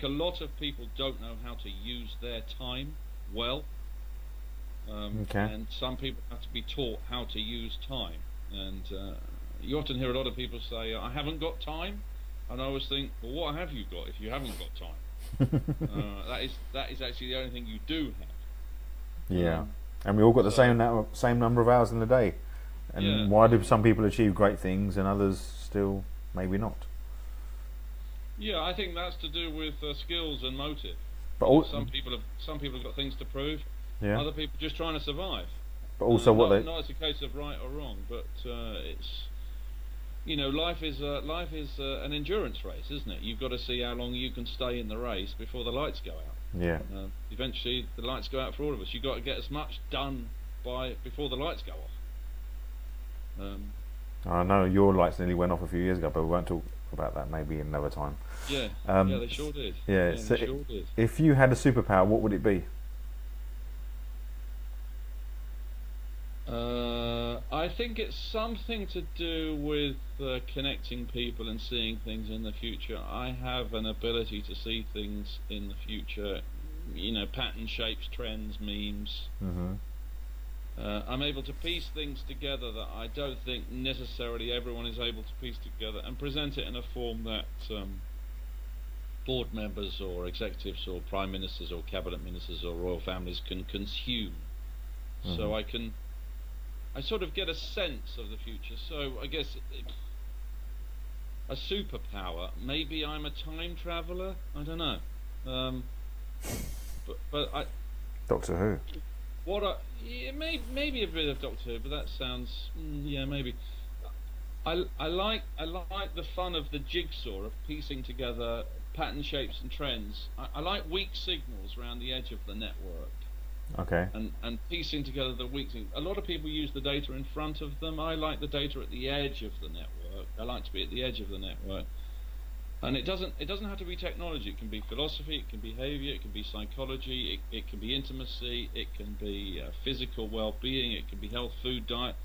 a lot of people don't know how to use their time well, Okay. and some people have to be taught how to use time. And you often hear a lot of people say, "I haven't got time," and I always think, "Well, what have you got if you haven't got time?" That is actually the only thing you do have. Yeah. And we all got the So same number of hours in the day. yeah, And why do some people achieve great things and others still maybe not? yeah, I think that's to do with skills and motive. But all, Some people have got things to prove. yeah. Other people just trying to survive. But also what Not they not as a case of right or wrong, but it's life is an endurance race, isn't it? You've got to see how long you can stay in the race before the lights go out. yeah. Eventually, the lights go out for all of us. You've got to get as much done before the lights go off. Um, I know your lights nearly went off a few years ago, but we won't talk about that maybe another time. yeah, yeah, Um, they sure did. yeah. Yeah, So they sure did. if you had a superpower, what would it be? I think it's something to do with connecting people and seeing things in the future. I have an ability to see things in the future, pattern, shapes, trends, memes. Hmm. I'm able to piece things together that I don't think necessarily everyone is able to piece together, and present it in a form that board members or executives or prime ministers or cabinet ministers or royal families can consume. Hmm. So I sort of get a sense of the future. So I guess a superpower. Maybe I'm a time traveler. I don't know. Um, but Doctor Who. yeah, maybe a bit of Doctor Who, but that sounds yeah, maybe. I like the fun of the jigsaw of piecing together pattern, shapes, and trends. I like weak signals around the edge of the network. Okay. And piecing together the weak things. A lot of people use the data in front of them. I like the data at the edge of the network. I like to be at the edge of the network. And it doesn't have to be technology. It can be philosophy, it can be behavior, it can be psychology, it can be intimacy, it can be physical well-being, it can be health, food, diet.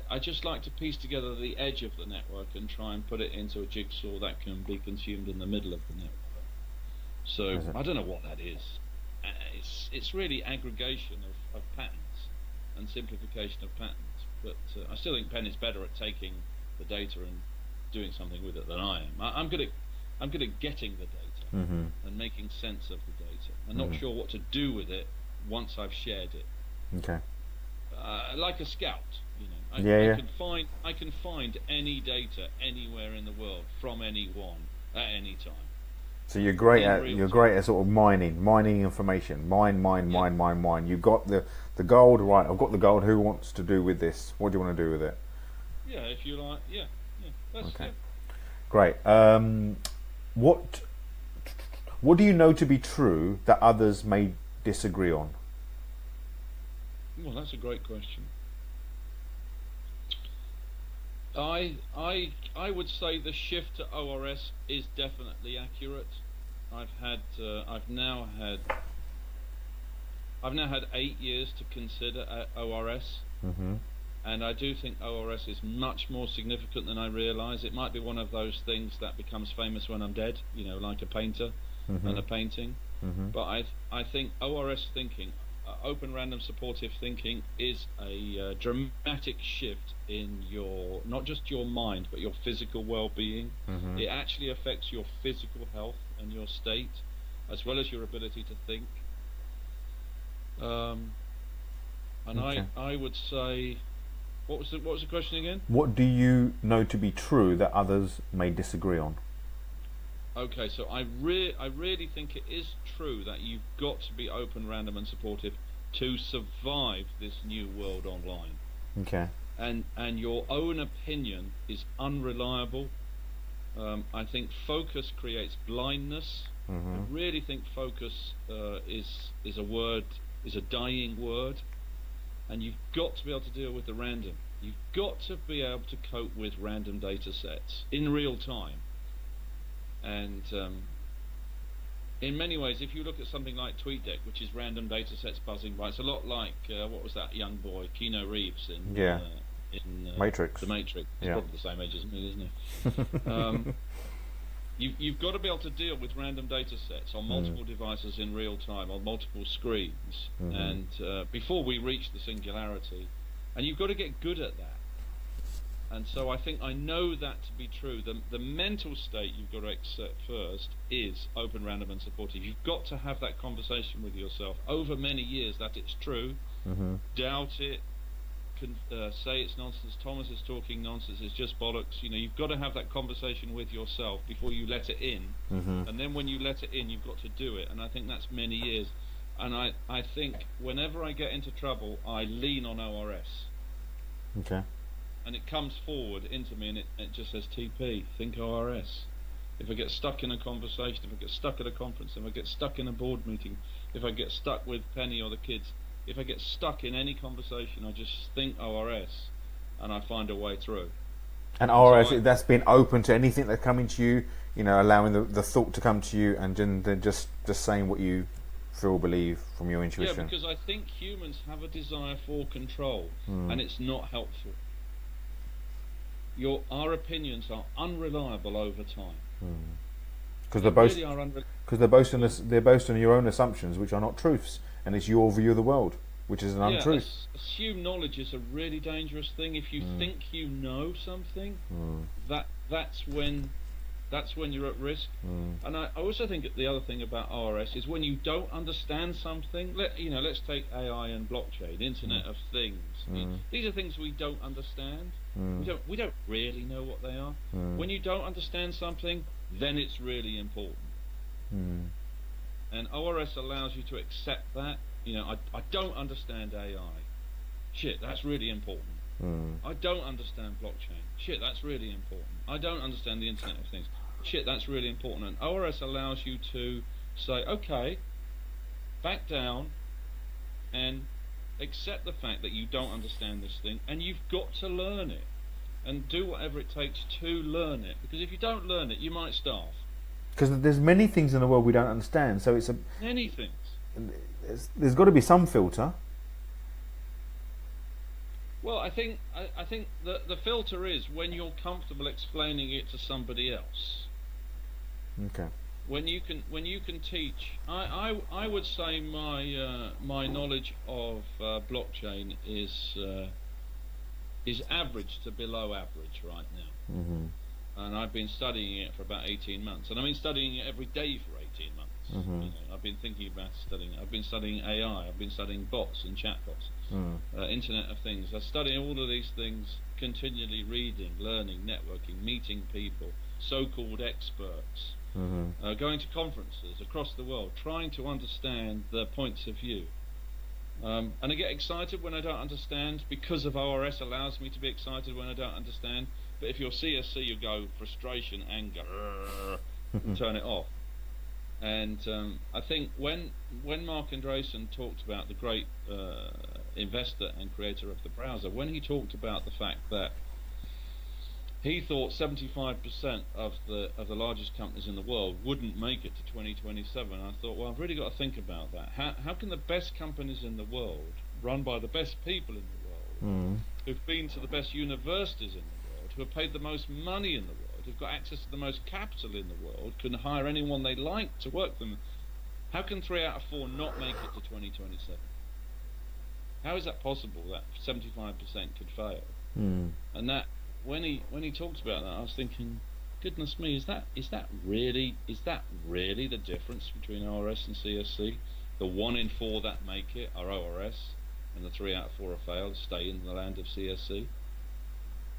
I just like to piece together the edge of the network and try and put it into a jigsaw that can be consumed in the middle of the network. So Is it? I don't know what that is. It's really aggregation of patterns and simplification of patterns. But I still think Penn is better at taking the data and doing something with it than I am. I'm good at getting the data Hmm. and making sense of the data. I'm not Hmm. sure what to do with it once I've shared it. Okay. Like a scout, Yeah. I Yeah. can find any data anywhere in the world from anyone at any time So you're in real time. great at sort of mining information. Yeah, Mine. You got the gold, right? I've got the gold. Who wants to do with this? What do you want to do with it? yeah. If you like, yeah, yeah. That's Okay. yeah. Great. What What do you know to be true that others may disagree on? Well, that's a great question. I would say the shift to ORS is definitely accurate. I've had I've now had 8 years to consider ORS, Hmm. And I do think ORS is much more significant than I realise. It might be one of those things that becomes famous when I'm dead, like a painter and a painting. But I think ORS thinking, open random supportive thinking, is a dramatic shift in not just your mind, but your physical well-being. It actually affects your physical health and your state, as well as your ability to think. I would say, what was the question again? What do you know to be true that others may disagree on? Okay, so I really think it is true that you've got to be open, random, and supportive to survive this new world online. Okay. And your own opinion is unreliable. I think focus creates blindness. I really think focus is a dying word, and you've got to be able to deal with the random. You've got to be able to cope with random data sets in real time. And in many ways, if you look at something like TweetDeck, which is random data sets buzzing by, it's a lot like what was that young boy, Keanu Reeves in Matrix. The Matrix. He's probably the same age as me, isn't he? You've got to be able to deal with random data sets on multiple devices in real time, on multiple screens, and before we reach the singularity, and you've got to get good at that. And so I think I know that to be true. The mental state you've got to accept first is open, random, and supportive. You've got to have that conversation with yourself over many years that it's true. Doubt it. Say it's nonsense. Thomas is talking nonsense. It's just bollocks. You've got to have that conversation with yourself before you let it in. And then when you let it in, you've got to do it. And I think that's many years. And I think whenever I get into trouble, I lean on ORS. Okay. And it comes forward into me, and it just says TP, think ORS. If I get stuck in a conversation, if I get stuck at a conference, if I get stuck in a board meeting, if I get stuck with Penny or the kids, if I get stuck in any conversation, I just think ORS, and I find a way through. And ORS, that's being open to anything that's coming to you, allowing the thought to come to you, and then just saying what you feel, believe from your intuition. Yeah, because I think humans have a desire for control, and it's not helpful. Our opinions are unreliable over time. Because they're based on your own assumptions, which are not truths, and it's your view of the world, which is an untruth. Assumed knowledge is a really dangerous thing. If you think you know something, that's when you're at risk. And I also think the other thing about ORS is when you don't understand something. Let's take AI and blockchain, Internet of Things. These are things we don't understand. We don't really know what they are. When you don't understand something, then it's really important. And ORS allows you to accept that. I don't understand AI. Shit, that's really important. I don't understand blockchain. Shit, that's really important. I don't understand the Internet of Things. Shit, that's really important. And ORS allows you to say, okay, back down and accept the fact that you don't understand this thing, and you've got to learn it and do whatever it takes to learn it, because if you don't learn it, you might starve. Because there's many things in the world we don't understand, so many things. There's got to be some filter. Well, I think the filter is when you're comfortable explaining it to somebody else. Okay. When you can teach, I would say my knowledge of blockchain is average to below average right now. And I've been studying it for about 18 months, and I've been studying it every day for 18 months. I've been thinking about studying. I've been studying AI. I've been studying bots and chatbots, Internet of Things. I'm studying all of these things continually, reading, learning, networking, meeting people, so-called experts, going to conferences across the world, trying to understand their points of view. And I get excited when I don't understand, because of ORS allows me to be excited when I don't understand. But if you're CSC, you go frustration, anger, turn it off. And I think when Mark Andreessen talked about the great investor and creator of the browser, when he talked about the fact that he thought 75% of the largest companies in the world wouldn't make it to 2027, I thought, well, I've really got to think about that. How can the best companies in the world, run by the best people in the world, who've been to the best universities in the world, who have paid the most money in the world, who've got access to the most capital in the world, can hire anyone they like to work for them. How can 3 out of 4 not make it to 2027? How is that possible that 75% could fail? And that when he talks about that, I was thinking, goodness me, is that really the difference between ORS and CSC? The 1 in 4 that make it are ORS, and the 3 out of 4 are failed, stay in the land of CSC.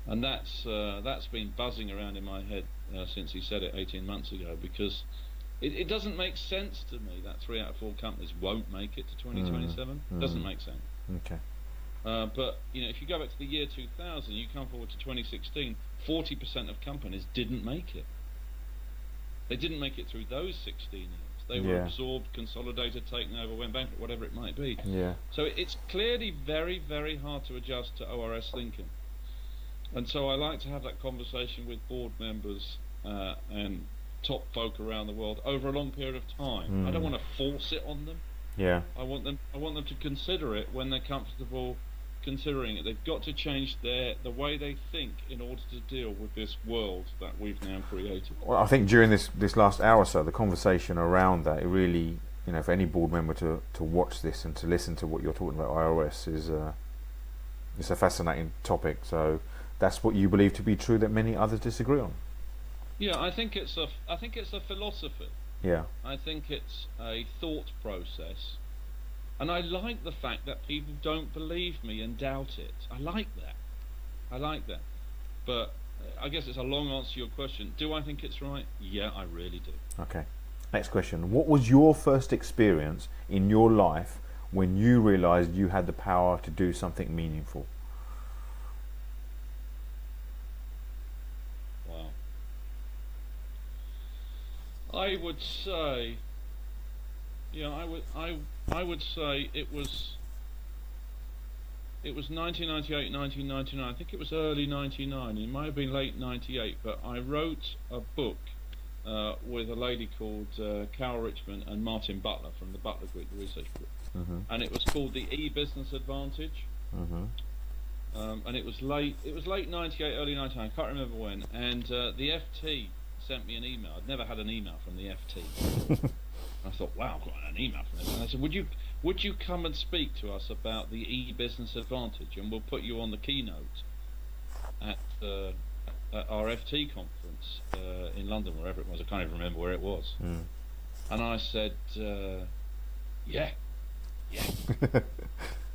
And that's been buzzing around in my head since he said it 18 months ago, because it doesn't make sense to me that 3 out of 4 companies won't make it to 2027. It doesn't make sense. Okay. But if you go back to the year 2000, you come forward to 2016, 40% of companies didn't make it. They didn't make it through those 16 years. They were absorbed, consolidated, taken over, went bankrupt, whatever it might be. Yeah. So it's clearly very, very hard to adjust to ORS thinking. And so I like to have that conversation with board members and top folk around the world over a long period of time. I don't want to force it on them. Yeah. I want them to consider it when they're comfortable considering it. They've got to change the way they think in order to deal with this world that we've now created. Well, I think during this last hour or so, the conversation around that, it really, for any board member to watch this and to listen to what you're talking about, IRS is it's a fascinating topic. So that's what you believe to be true that many others disagree on. Yeah, I think it's a philosophy. Yeah. I think it's a thought process. And I like the fact that people don't believe me and doubt it. I like that. But I guess it's a long answer to your question. Do I think it's right? Yeah, I really do. Okay. Next question. What was your first experience in your life when you realised you had the power to do something meaningful? Wow. I would say... I would say it was 1998, 1999. I think it was early 99. It might have been late 98. But I wrote a book with a lady called Carol Richmond and Martin Butler from the Butler Group, the research group, and it was called the E-Business Advantage. And it was late 98, early 99. I can't remember when. And the FT sent me an email. I'd never had an email from the FT. I thought, wow, I've got an email from them. And I said, would you come and speak to us about the E-Business Advantage, and we'll put you on the keynote at our FT conference in London, wherever it was. I can't even remember where it was. And I said, yeah.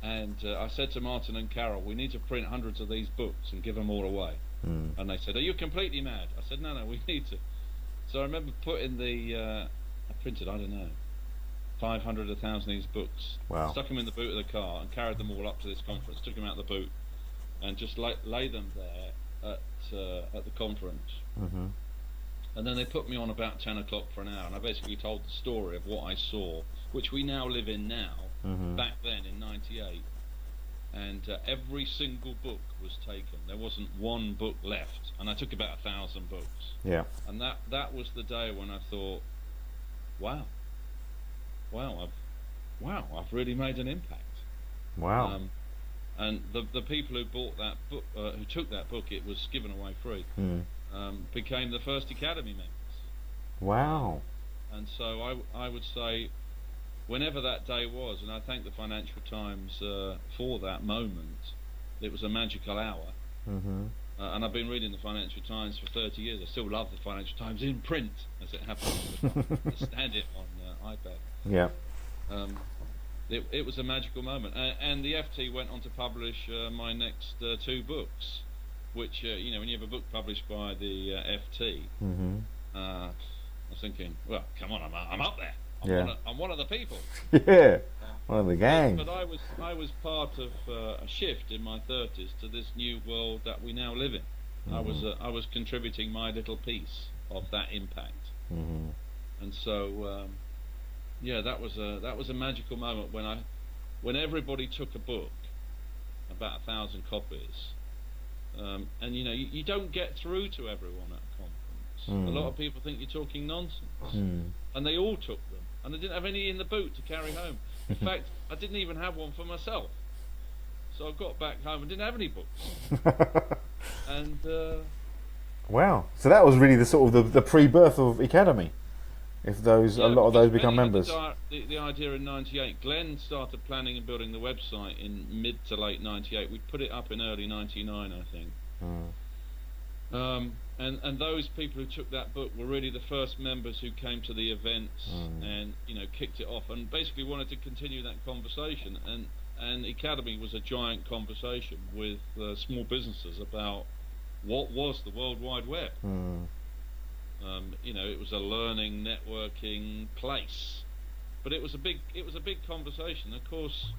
And I said to Martin and Carol, we need to print hundreds of these books and give them all away. And they said, are you completely mad? I said, no, we need to. So I remember putting I printed, 500, 1,000 of these books. Wow. Stuck them in the boot of the car and carried them all up to this conference. Took them out of the boot and just lay them there at the conference. And then they put me on about 10 o'clock for an hour, and I basically told the story of what I saw, which we now live in now, back then in 98. And every single book was taken. There wasn't one book left, and I took about 1,000 books. Yeah. And that was the day when I thought, wow, I've really made an impact. Wow. And the people who bought that book, who took that book, it was given away free, became the first Academy members. Wow. And so I would say, whenever that day was, and I thank the Financial Times for that moment, it was a magical hour. And I've been reading the Financial Times for 30 years. I still love the Financial Times in print, as it happens. I stand it on iPad. Yeah. It was a magical moment. And the FT went on to publish my next 2 books, which, when you have a book published by the FT, I was thinking, well, come on, I'm up there. I'm one of the people. Yeah. One of the gang. But I was part of a shift in my 30s to this new world that we now live in. I was contributing my little piece of that impact. And so that was a magical moment when everybody took a book, about 1,000 copies, and you don't get through to everyone at a conference. A lot of people think you're talking nonsense, and they all took them, and I didn't have any in the boot to carry home. In fact, I didn't even have one for myself. So I got back home and didn't have any books. And wow. So that was really the sort of the pre-birth of Academy. If those a lot of those become members. The idea in '98, Glenn started planning and building the website in mid to late '98. We put it up in early '99, I think. And those people who took that book were really the first members who came to the events and kicked it off and basically wanted to continue that conversation. And Academy was a giant conversation with small businesses about what was the World Wide Web. It was a learning, networking place, but it was a big conversation. Of course,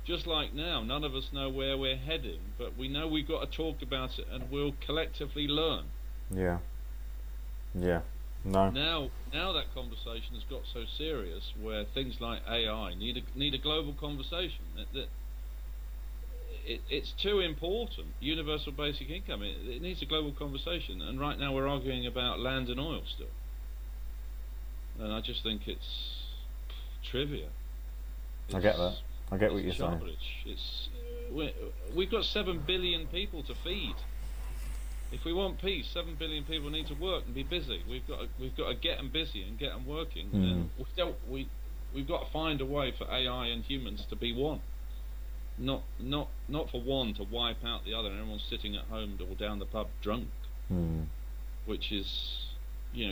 just like now, none of us know where we're heading, but we know we've got to talk about it, and we'll collectively learn. Yeah. No. Now that conversation has got so serious, where things like AI need a global conversation. It's too important. Universal basic income. It needs a global conversation, and right now we're arguing about land and oil still. And I just think it's trivia. I get that. I get what you're saying. We've got 7 billion people to feed. If we want peace, 7 billion people need to work and be busy. We've got to get them busy and get them working. And we've got to find a way for AI and humans to be one. Not for one to wipe out the other and everyone's sitting at home or down the pub drunk, which is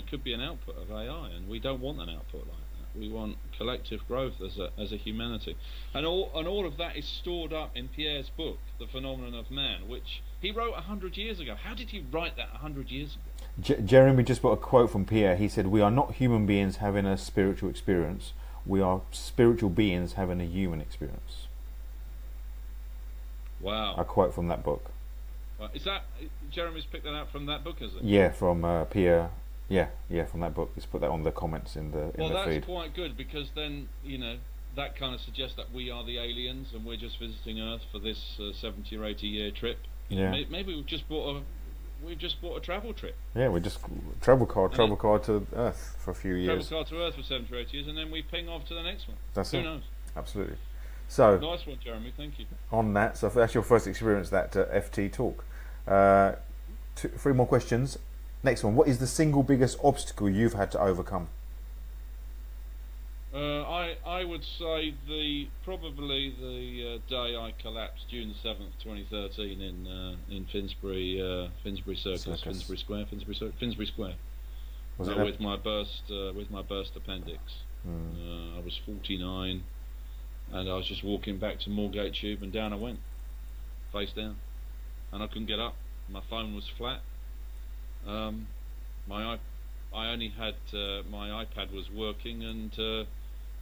could be an output of AI, and we don't want an output like that. We want collective growth as a humanity, and all of that is stored up in Pierre's book, The Phenomenon of Man, which he wrote 100 years ago. How did he write that 100 years ago? Jeremy just put a quote from Pierre. He said, "We are not human beings having a spiritual experience. We are spiritual beings having a human experience." Wow. A quote from that book. Is that Jeremy's picked that out from that book, is it? Yeah, from Pierre. Yeah, from that book. He's put that on the comments in the feed. Well, that's quite good, because then that kind of suggests that we are the aliens and we're just visiting Earth for this 70 or 80 year trip. Maybe we've just bought a travel trip. Yeah, we just travel card to Earth for a few years. Travel card to Earth for 70 or 80 years, and then we ping off to the next one. Who knows? Absolutely. So nice one, Jeremy. Thank you. On that, so if that's your first experience, that FT talk. 3 more questions. Next one. What is the single biggest obstacle you've had to overcome? I would say probably the day I collapsed, June 7th, 2013, in Finsbury Circus, Finsbury Square. Was it with my burst appendix? I was 49, and I was just walking back to Moorgate Tube, and down I went, face down, and I couldn't get up. My phone was flat. I only had my iPad was working, and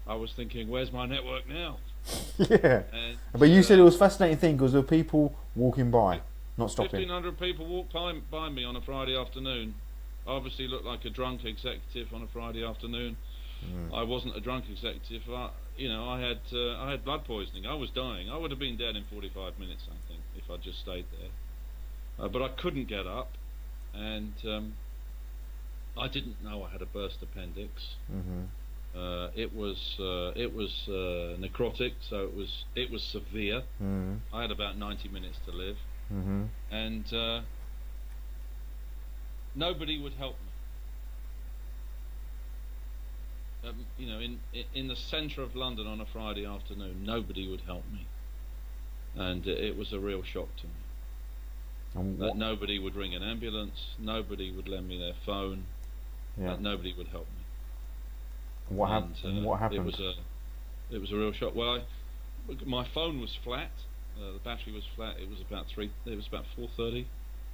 I was thinking, where's my network now? Yeah. But you said it was a fascinating thing because there were people walking by, not stopping. 1,500 people walked by me on a Friday afternoon. I obviously looked like a drunk executive on a Friday afternoon. I wasn't a drunk executive. I had blood poisoning. I was dying. I would have been dead in 45 minutes, I think, if I'd just stayed there. But I couldn't get up, and I didn't know I had a burst appendix. It was necrotic, so it was severe. I had about 90 minutes to live, and nobody would help me. In the centre of London on a Friday afternoon, nobody would help me, and it was a real shock to me. That nobody would ring an ambulance, nobody would lend me their phone, that nobody would help me. What happened? It was a real shock. Well, my phone was flat. The battery was flat. It was about 4:30.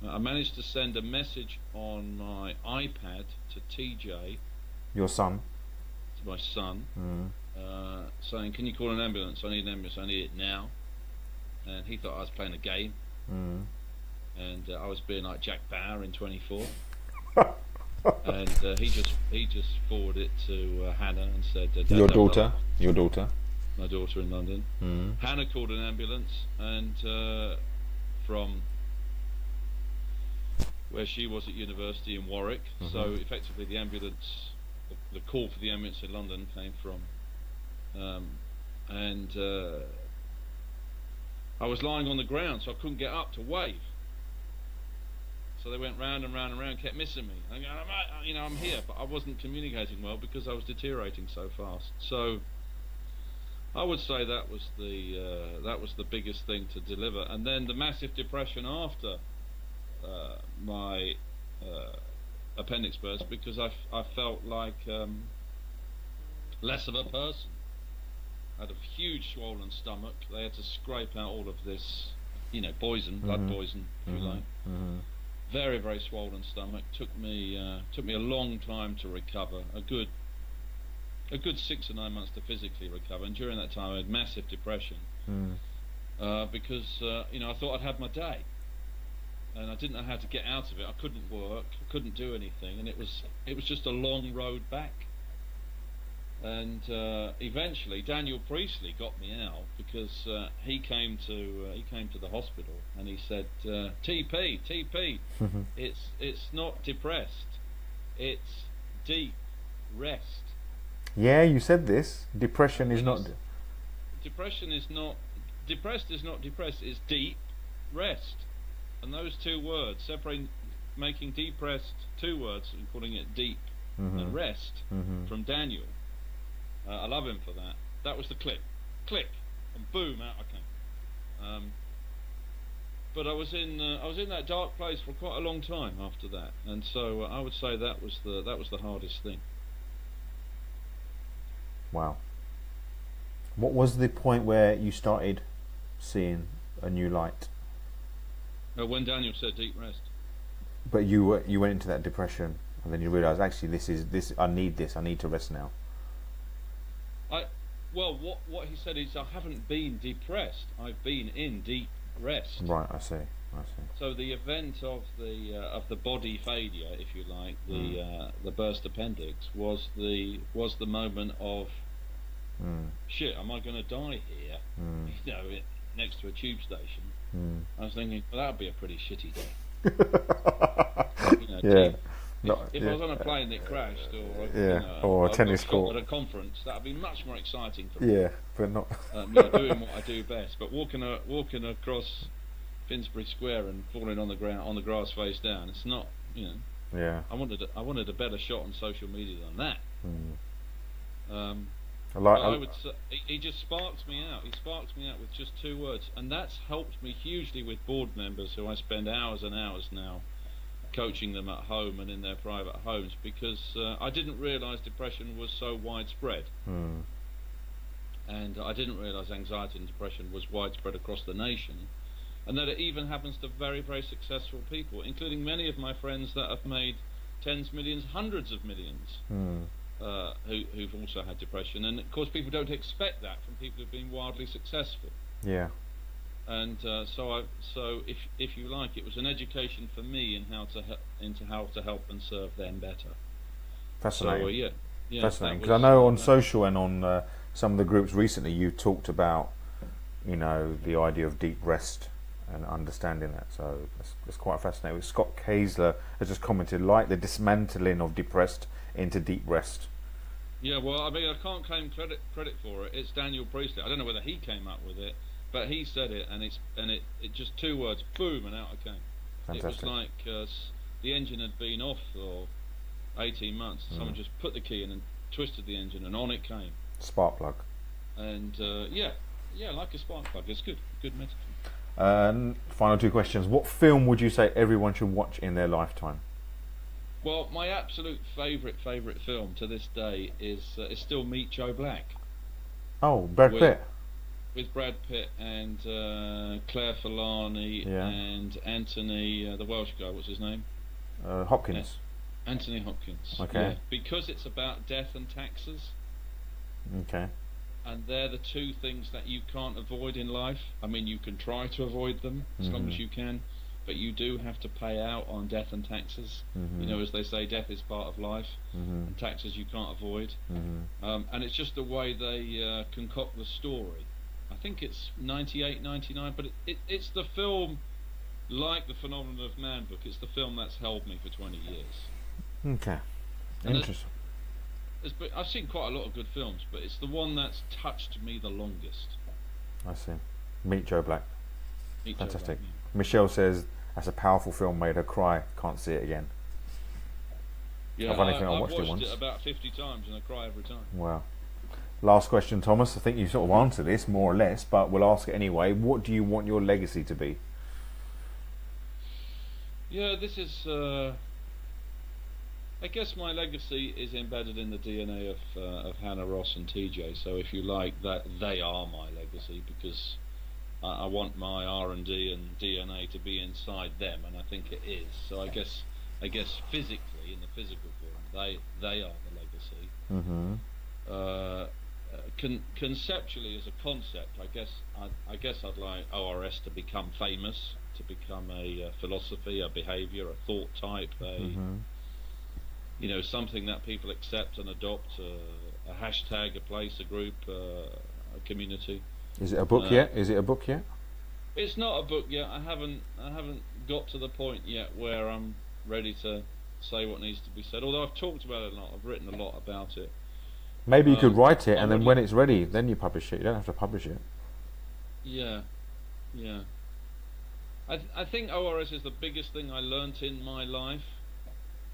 I managed to send a message on my iPad to TJ, your son, to my son, saying, "Can you call an ambulance? I need an ambulance. I need it now." And he thought I was playing a game, and I was being like Jack Bauer in 24. And he just forwarded it to Hannah and said, your daughter, my daughter in London. Hannah called an ambulance, and from where she was at university in Warwick. So effectively, the ambulance, the call for the ambulance in London came from, and I was lying on the ground, so I couldn't get up to wave. So they went round and round and round, kept missing me. I'm going, I'm here, but I wasn't communicating well because I was deteriorating so fast. So I would say that was the biggest thing to deliver. And then the massive depression after my appendix burst, because I felt like less of a person. I had a huge swollen stomach. They had to scrape out all of this, poison, blood poison, if you like. Very, very swollen stomach. Took me a long time to recover. A good 6 or 9 months to physically recover. And during that time, I had massive depression because I thought I'd had my day, and I didn't know how to get out of it. I couldn't work, I couldn't do anything, and it was just a long road back. And eventually, Daniel Priestley got me out because he came to the hospital and he said, "TP, it's not depressed, it's deep rest." Yeah, you said this. Depression is not. Depression is not depressed. Is not depressed. It's deep rest, and those two words separating, making depressed 2 words and calling it deep and rest from Daniel. I love him for that. That was the click, and boom, out I came. But I was in that dark place for quite a long time after that, and so I would say that was the hardest thing. Wow. What was the point where you started seeing a new light? When Daniel said deep rest. But you went into that depression, and then you realised, actually, this. I need this. I need to rest now. What he said is, I haven't been depressed. I've been in deep rest. Right, I see. So the event of the body failure, if you like, the burst appendix was the moment of shit. Am I going to die here? Next to a tube station. I was thinking, well, that would be a pretty shitty day. Yeah. If I was on a plane that crashed, or a tennis court at a conference, that would be much more exciting for me. Yeah, but not doing what I do best. But walking across Finsbury Square and falling on the ground, on the grass face down, it's not. Yeah. I wanted a better shot on social media than that. I would say he just sparks me out. He sparks me out with just 2 words, and that's helped me hugely with board members who I spend hours and hours now coaching them at home and in their private homes, because I didn't realise depression was so widespread, and I didn't realise anxiety and depression was widespread across the nation, and that it even happens to very, very successful people, including many of my friends that have made tens, millions, hundreds of millions, who've also had depression. And of course, people don't expect that from people who've been wildly successful. Yeah. And so if you like, it was an education for me in how to help and serve them better. Fascinating. So, fascinating. Because I know on social and on some of the groups recently, you talked about, the idea of deep rest and understanding that. So it's quite fascinating. Scott Kaesler has just commented, like the dismantling of depressed into deep rest. Yeah, well, I mean, I can't claim credit for it. It's Daniel Priestley. I don't know whether he came up with it, but he said it, and it just 2 words, boom, and out I came. Fantastic. It was like the engine had been off for 18 months. Someone just put the key in and twisted the engine, and on it came. Spark plug. And like a spark plug. It's good metaphor. Final 2 questions. What film would you say everyone should watch in their lifetime? Well, my absolute favourite film to this day is still Meet Joe Black. Oh, Brad Pitt. With Brad Pitt and Claire Forlani and Anthony, the Welsh guy. What's his name? Hopkins. Anthony Hopkins. Okay. Yeah, because it's about death and taxes. Okay. And they're the 2 things that you can't avoid in life. I mean, you can try to avoid them as long as you can, but you do have to pay out on death and taxes. As they say, death is part of life, and taxes you can't avoid. And it's just the way they concoct the story. I think it's 98, 99, but it's the film, like the Phenomenon of Man book, it's the film that's held me for 20 years. Okay. Interesting. I've seen quite a lot of good films, but it's the one that's touched me the longest. I see. Meet Joe Black. Meet Joe Fantastic. Black, Michelle says that's a powerful film, made her cry. Can't see it again. yeah. I've only I've watched it once. about 50 times and I cry every time. Wow. Last question, Thomas. I think you sort of answered this more or less, but we'll ask it anyway. What do you want your legacy to be? Yeah, this is. I guess my legacy is embedded in the DNA of Hannah Ross and TJ. So if you like, that they are my legacy, because I want my R&D and DNA to be inside them, and I think it is. So I guess physically, in the physical form, they are the legacy. Mm-hmm. Conceptually, as a concept, I guess I'd like ORS to become famous, to become a philosophy, a behaviour, a thought type, something that people accept and adopt, a hashtag, a place, a group, a community. Is it a book yet? It's not a book yet. I haven't got to the point yet where I'm ready to say what needs to be said. Although I've talked about it a lot, I've written a lot about it. Maybe you could write it, and then when it's ready, then you publish it. You don't have to publish it. Yeah. I think ORS is the biggest thing I learnt in my life,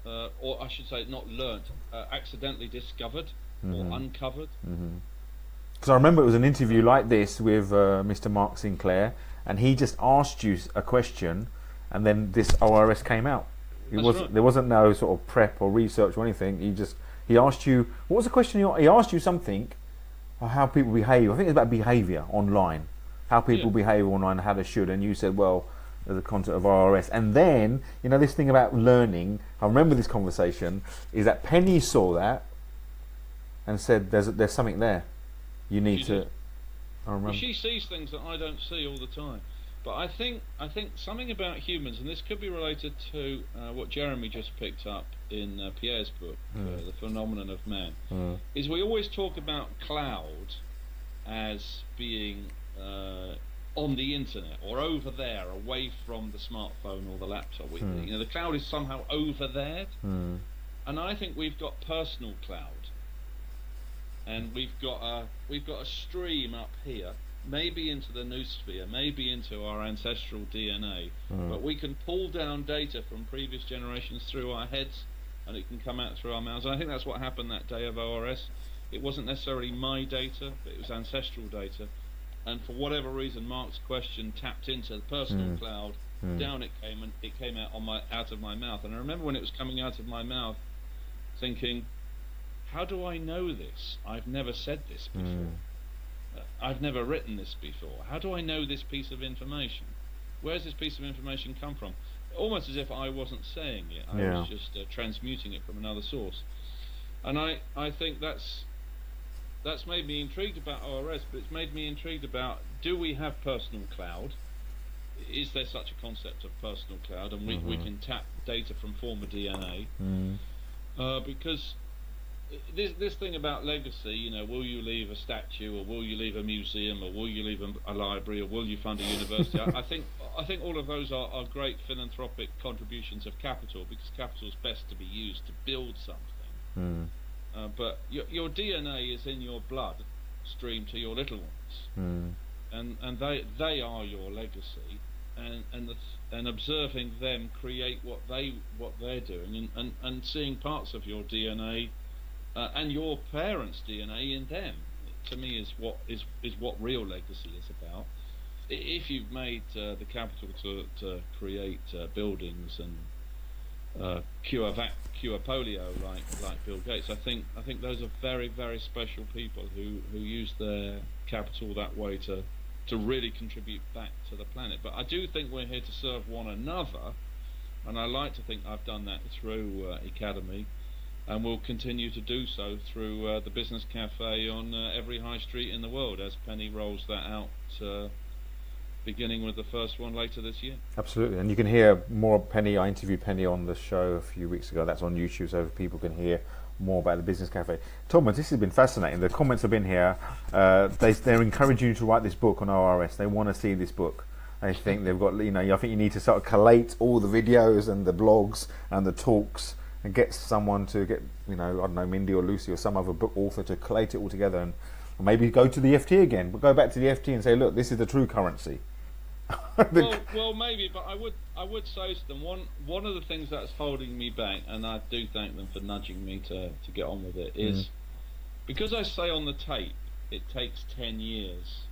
or I should say, not learnt, accidentally discovered or uncovered. Because I remember it was an interview like this with Mr. Mark Sinclair, and he just asked you a question, and then this ORS came out. There wasn't no sort of prep or research or anything. He asked you, what was the question? He asked you something, how people behave. I think it's about behaviour online, how people behave online, how they should. And you said, well, there's a concept of RRS. And then, this thing about learning, I remember this conversation, is that Penny saw that and said, there's something there. You need to... I remember. Well, she sees things that I don't see all the time. But I think something about humans, and this could be related to what Jeremy just picked up in Pierre's book, The Phenomenon of Man, is we always talk about cloud as being on the internet or over there, away from the smartphone or the laptop. The cloud is somehow over there, and I think we've got personal cloud, and we've got a stream up here. Maybe into the noosphere, maybe into our ancestral DNA, but we can pull down data from previous generations through our heads, and it can come out through our mouths. And I think that's what happened that day of ORS. It wasn't necessarily my data, but it was ancestral data. And for whatever reason, Mark's question tapped into the personal cloud. Down it came, and it came out out of my mouth. And I remember when it was coming out of my mouth, thinking, "How do I know this? I've never said this before." I've never written this before. How do I know this piece of information? Where's this piece of information come from? Almost as if I wasn't saying it. I was just transmuting it from another source. And I think that's made me intrigued about ORS, but it's made me intrigued about, do we have personal cloud? Is there such a concept of personal cloud? And we can tap data from former DNA. Because this thing about legacy, will you leave a statue, or will you leave a museum, or will you leave a library, or will you fund a university? I think all of those are great philanthropic contributions of capital, because capital is best to be used to build something. But your DNA is in your blood stream to your little ones, and they are your legacy, and observing them create what they're doing, and seeing parts of your DNA. And your parents' DNA in them, to me, is what real legacy is about. If you've made the capital to create buildings and cure polio like Bill Gates, I think those are very, very special people who use their capital that way to really contribute back to the planet. But I do think we're here to serve one another, and I like to think I've done that through Academy. And we'll continue to do so through the Business Cafe on every high street in the world, as Penny rolls that out, beginning with the first one later this year. Absolutely, and you can hear more of Penny. I interviewed Penny on the show a few weeks ago. That's on YouTube, so people can hear more about the Business Cafe. Thomas, this has been fascinating. The comments have been here. They're encouraging you to write this book on ORS. They want to see this book. They think they've got, I think you need to sort of collate all the videos and the blogs and the talks, and get someone to get, I don't know, Mindy or Lucy or some other book author to collate it all together, and maybe go to the FT again, but go back to the FT and say, look, this is the true currency. Well, maybe, but I would say to them, one of the things that's holding me back, and I do thank them for nudging me to get on with it, is because I say on the tape it takes 10 years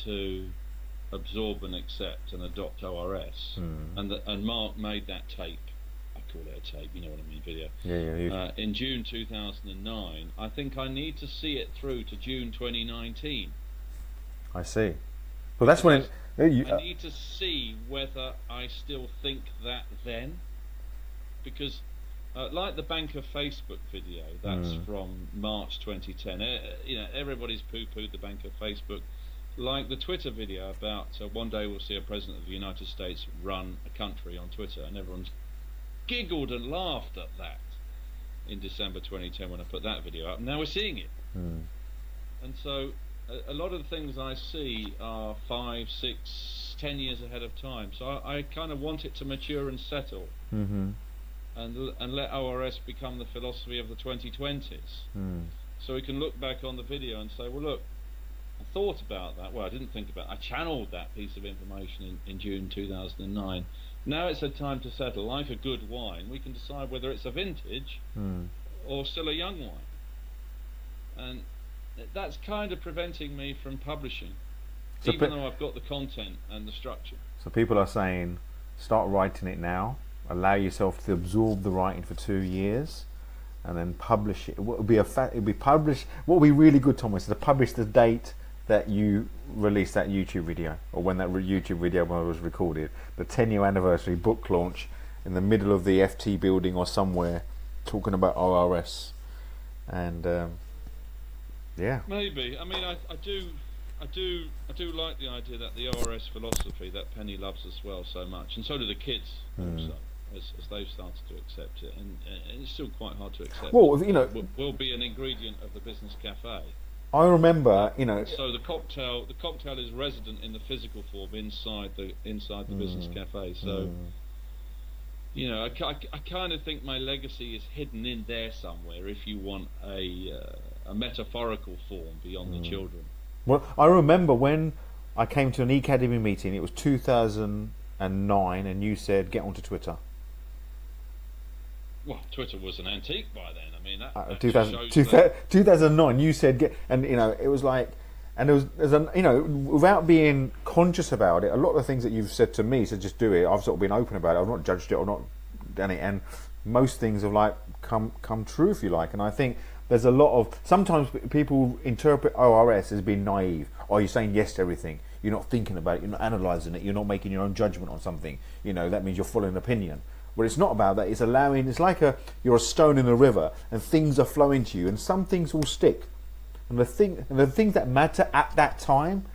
to absorb and accept and adopt ORS, and Mark made that tape. I call it a tape, you know what I mean, video. Yeah. In June 2009, I think I need to see it through to June 2019. I see. Well, that's when I need to see whether I still think that then, because like the Banker Facebook video, that's from March 2010. Everybody's poo-pooed the Banker Facebook. Like the Twitter video about one day we'll see a president of the United States run a country on Twitter, and everyone's giggled and laughed at that in December 2010 when I put that video up. Now we're seeing it. And so a lot of the things I see are 5, 6, 10 years ahead of time. So I kind of want it to mature and settle, and let ORS become the philosophy of the 2020s. So we can look back on the video and say, well, look, I thought about that. Well, I didn't think about it. I channeled that piece of information in June 2009. Now it's a time to settle. Like a good wine, we can decide whether it's a vintage or still a young wine. And that's kind of preventing me from publishing, so even though I've got the content and the structure. So people are saying, start writing it now, allow yourself to absorb the writing for 2 years, and then publish it. What would be published? What would be really good, Thomas, is to publish the date that you released that YouTube video, or when that YouTube video was recorded, the 10-year anniversary book launch in the middle of the FT building or somewhere, talking about ORS, and yeah. Maybe. I mean, I do like the idea that the ORS philosophy that Penny loves as well so much, and so do the kids also, as they've started to accept it, and it's still quite hard to accept. Well, will be an ingredient of the business cafe. I remember, So the cocktail is resident in the physical form inside the business cafe. So, I kind of think my legacy is hidden in there somewhere. If you want a metaphorical form beyond the children. Well, I remember when I came to an Academy meeting. It was 2009, and you said, "Get onto Twitter." Well, Twitter was an antique by then. I mean, that 2009. You said, "Get," and it was like, and without being conscious about it, a lot of the things that you've said to me, so just do it. I've sort of been open about it. I've not judged it or not done it, and most things have like come true, if you like. And I think there's a lot of, sometimes people interpret ORS as being naive. Oh, you're saying yes to everything. You're not thinking about it. You're not analysing it. You're not making your own judgment on something. That means you're following an opinion. Well, it's not about that. It's allowing. It's like you're a stone in a river, and things are flowing to you, and some things will stick, and the things that matter at that time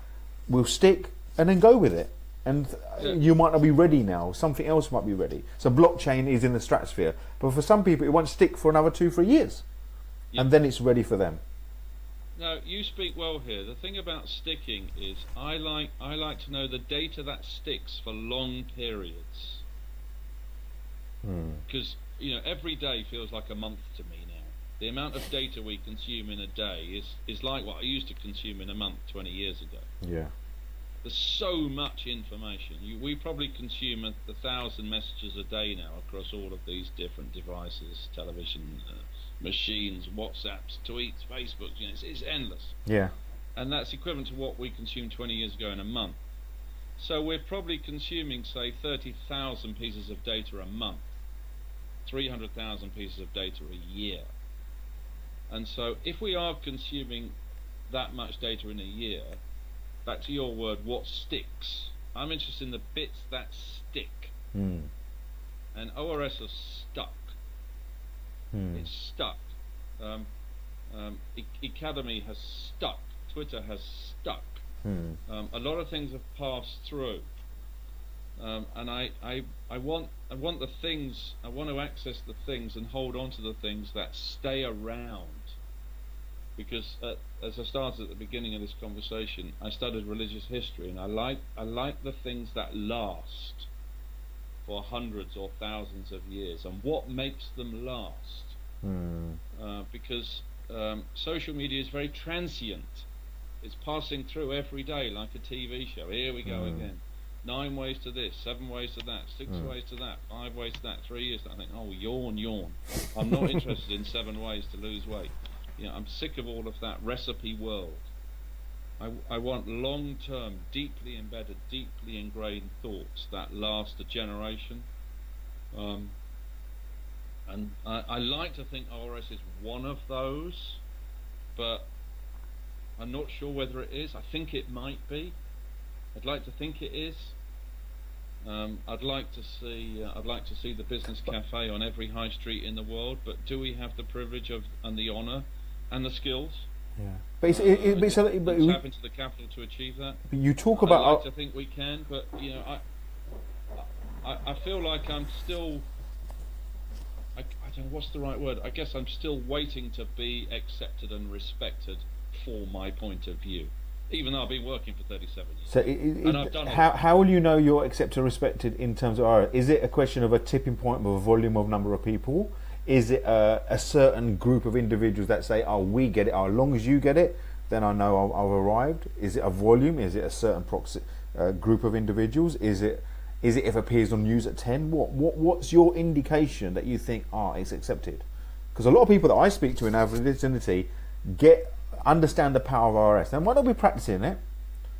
will stick, and then go with it. And you might not be ready now. Something else might be ready. So blockchain is in the stratosphere, but for some people, it won't stick for another 2-3 years, and then it's ready for them. No, you speak well here. The thing about sticking is, I like to know the data that sticks for long periods. Because every day feels like a month to me now. The amount of data we consume in a day is like what I used to consume in a month 20 years ago. Yeah. There's so much information. We probably consume 1,000 messages a day now across all of these different devices, television, machines, WhatsApps, tweets, Facebook. It's endless. Yeah. And that's equivalent to what we consumed 20 years ago in a month. So we're probably consuming, say, 30,000 pieces of data a month. 300,000 pieces of data a year. And so if we are consuming that much data in a year, back to your word, what sticks? I'm interested in the bits that stick. And ORS has stuck. It's stuck. Academy has stuck. Twitter has stuck. A lot of things have passed through. And I want the things. I want to access the things and hold on to the things that stay around. Because as I started at the beginning of this conversation, I studied religious history, and I like the things that last for hundreds or thousands of years. And what makes them last? Because social media is very transient. It's passing through every day like a TV show. Here we go again. 9 ways to this, 7 ways to that, 6 ways to that, 5 ways to that, 3 years to that. I think, oh, yawn. I'm not interested in 7 ways to lose weight. I'm sick of all of that recipe world. I want long-term, deeply embedded, deeply ingrained thoughts that last a generation. And I like to think ORS is one of those, but I'm not sure whether it is. I think it might be. I'd like to think it is. I'd like to see the business cafe on every high street in the world. But do we have the privilege of and the honour and the skills? Yeah, but tap into the capital to achieve that. But you talk about. I like to think we can, but I feel like I'm still. I don't know what's the right word. I guess I'm still waiting to be accepted and respected for my point of view, even though I've been working for 37 years. So, and I've done how will you know you're accepted and respected in terms of? Is it a question of a tipping point of a volume of number of people? Is it a certain group of individuals that say, "Oh, we get it. As long as you get it, then I know I've arrived"? Is it a volume? Is it a certain group of individuals? Is it if it appears on news at 10? What's your indication that you think, it's accepted? Because a lot of people that I speak to in our vicinity understand the power of RS. They might not be practicing it.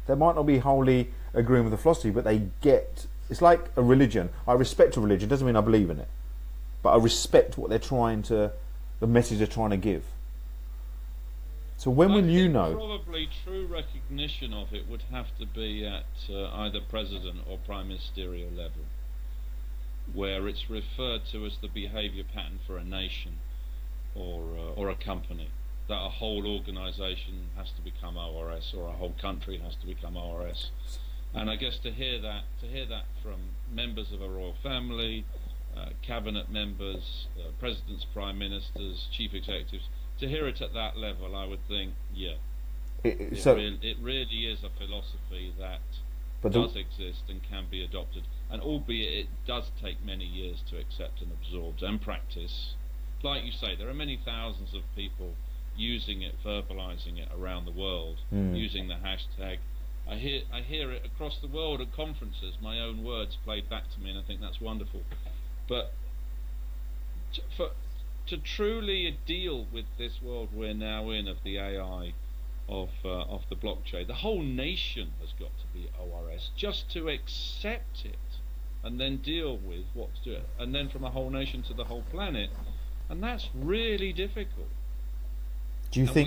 They might not be wholly agreeing with the philosophy, but they get. It's like a religion. I respect a religion. Doesn't mean I believe in it, but I respect what the message they're trying to give. So when will you know? Probably true recognition of it would have to be at either president or prime ministerial level, where it's referred to as the behaviour pattern for a nation or a company. That a whole organisation has to become ORS, or a whole country has to become ORS. And I guess to hear that from members of a royal family, cabinet members, presidents, prime ministers, chief executives, to hear it at that level, I would think, it really is a philosophy that does exist and can be adopted. And albeit it does take many years to accept and absorb and practice, like you say, there are many thousands of people using it, verbalizing it around the world, using the hashtag. I hear it across the world at conferences, my own words played back to me, and I think that's wonderful. But to truly deal with this world we're now in of the AI, of the blockchain, the whole nation has got to be ORS, just to accept it and then deal with what to do, and then from a whole nation to the whole planet, and that's really difficult. Do you think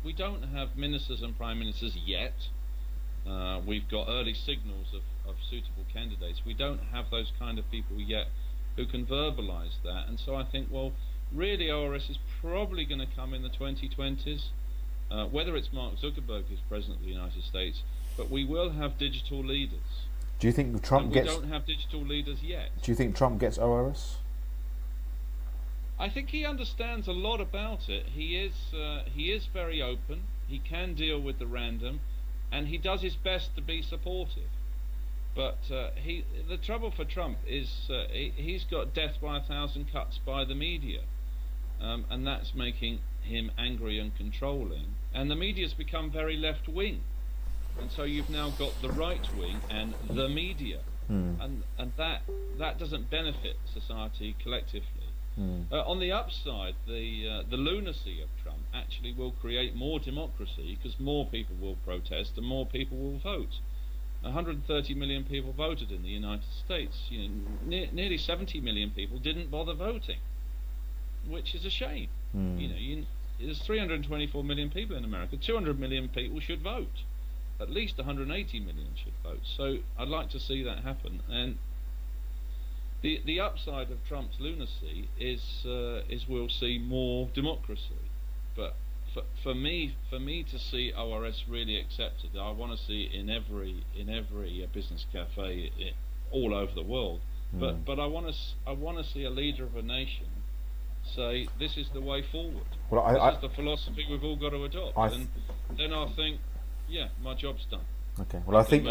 we don't have ministers and prime ministers yet? We've got early signals of suitable candidates. We don't have those kind of people yet who can verbalise that, and so I think, well, really ORS is probably going to come in the 2020s, whether it's Mark Zuckerberg who's president of the United States, but we will have digital leaders. Do you think Trump we don't have digital leaders yet. Do you think Trump gets ORS? I think he understands a lot about it. He is very open. He can deal with the random, and he does his best to be supportive. But the trouble for Trump is he's got death by 1,000 cuts by the media, and that's making him angry and controlling. And the media's become very left wing, and so you've now got the right wing and the media, and that doesn't benefit society collectively. On the upside, the lunacy of Trump actually will create more democracy, because more people will protest and more people will vote. 130 million people voted in the United States. Nearly 70 million people didn't bother voting, which is a shame. There's 324 million people in America. 200 million people should vote. At least 180 million should vote. So I'd like to see that happen. And the upside of Trump's lunacy is we'll see more democracy. But for me to see ORS really accepted, I want to see it in every business cafe all over the world. But I want to see a leader of a nation say, this is the way forward. Well, this is the philosophy we've all got to adopt. And then I'll think, yeah, my job's done. Okay. Well, I think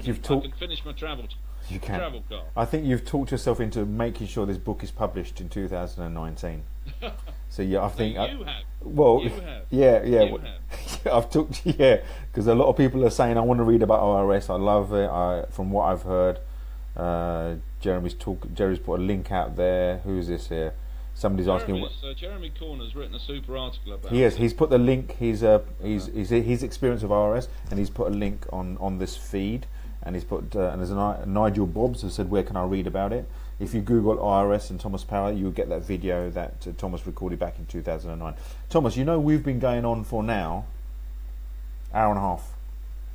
you've talked. I can finish my travel. You can. Travel car. I think you've talked yourself into making sure this book is published in 2019. So yeah, I think. You have. Well, you have. Yeah. You Well, have. I've talked to because a lot of people are saying I want to read about ORS. I love it. From what I've heard, Jerry's put a link out there. Who's this here? Somebody's asking. Jeremy Corner's written a super article about. He's put the link. His experience of ORS, and he's put a link on this feed. And he's put and there's a Nigel Bobbs who said, where can I read about it? If you Google IRS and Thomas Power, you'll get that video that Thomas recorded back in 2009. Thomas, we've been going on for now hour and a half.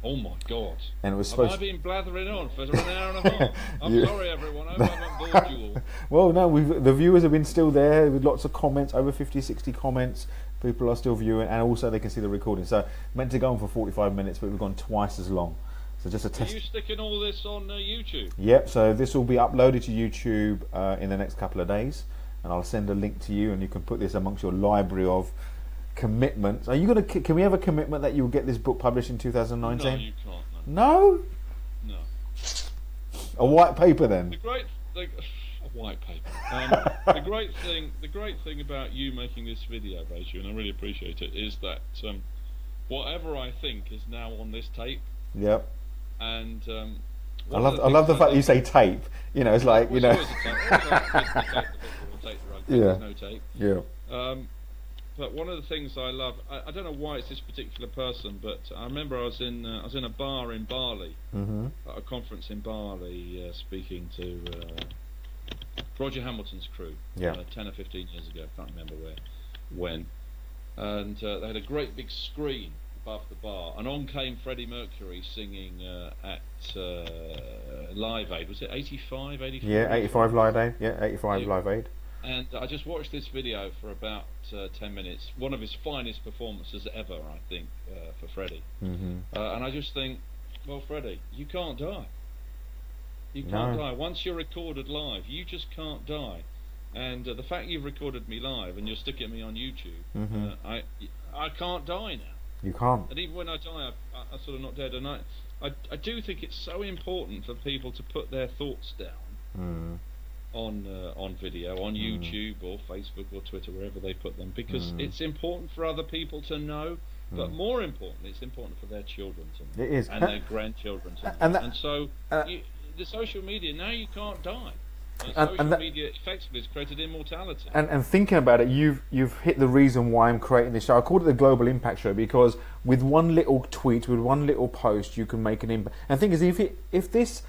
Oh my God! And it was Have I been blathering on for an hour and a half? I'm sorry, everyone. I haven't bored you all. Well, no, the viewers have been still there with lots of comments, over 50, 60 comments. People are still viewing, and also they can see the recording. So meant to go on for 45 minutes, but we've gone twice as long. So just a test. Are you sticking all this on YouTube? Yep. So this will be uploaded to YouTube in the next couple of days, and I'll send a link to you, and you can put this amongst your library of commitments. Are you gonna? Can we have a commitment that you'll get this book published in 2019? No, you can't. No. No. A white paper then. A white paper. The great thing about you making this video, Rachel, and I really appreciate it, is that whatever I think is now on this tape. Yep. And I love the fact that you say tape. It's like There's no tape. Yeah. But one of the things I love, I don't know why it's this particular person, but I remember I was in a bar in Bali, at a conference in Bali, speaking to Roger Hamilton's crew, 10 or 15 years ago, I can't remember when, and they had a great big screen above the bar, and on came Freddie Mercury singing at Live Aid. Was it 85? Yeah, 85 Live Aid. Yeah, 85 Live Aid. And I just watched this video for about 10 minutes. One of his finest performances ever, I think, for Freddie. And I just think, well, Freddie, you can't die. You can't die. Once you're recorded live, you just can't die. And the fact you've recorded me live and you're sticking me on YouTube, I can't die now. You can't. And even when I die, I'm sort of not dead. And I do think it's so important for people to put their thoughts down on video, on YouTube or Facebook or Twitter, wherever they put them, because it's important for other people to know. But more importantly, it's important for their children to know. It is. And their grandchildren to know. And so the social media, now you can't die. Social media effectively has created immortality. And thinking about it, you've hit the reason why I'm creating this show. I called it the Global Impact Show because with one little tweet, with one little post, you can make an impact. And the thing is, if this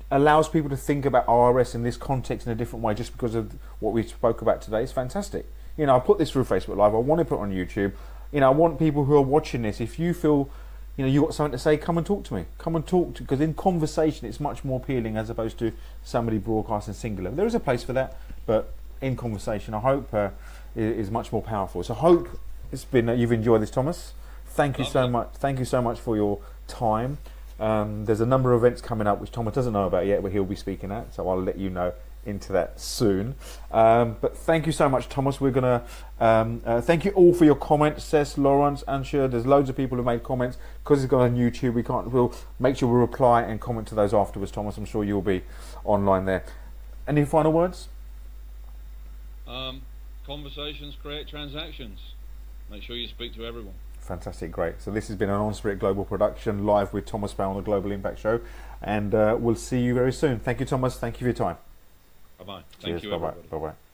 allows people to think about RRS in this context in a different way, just because of what we spoke about today, it's fantastic. I put this through Facebook Live. I want to put it on YouTube. I want people who are watching this, if you feel you got something to say, come and talk to me. Come and talk because in conversation it's much more appealing as opposed to somebody broadcasting singular. There is a place for that, but in conversation, I hope is much more powerful. So I hope you've enjoyed this, Thomas. Thank you so much. Thank you so much for your time. There's a number of events coming up which Thomas doesn't know about yet, but he'll be speaking at. So I'll let you know into that soon. But thank you so much, Thomas. We're gonna thank you all for your comments. Cess, Lawrence, Ansher. There's loads of people who made comments because it's gone on YouTube. We'll make sure we reply and comment to those afterwards. Thomas, I'm sure you'll be online there. Any final words? Conversations create transactions. Make sure you speak to everyone. Fantastic, great. So this has been an EnSpirit.Global production, live with Thomas Bell on the Global Impact Show, and we'll see you very soon. Thank you, Thomas. Thank you for your time. Bye-bye. Cheers. Thank you, Bye-bye. everybody. Bye-bye.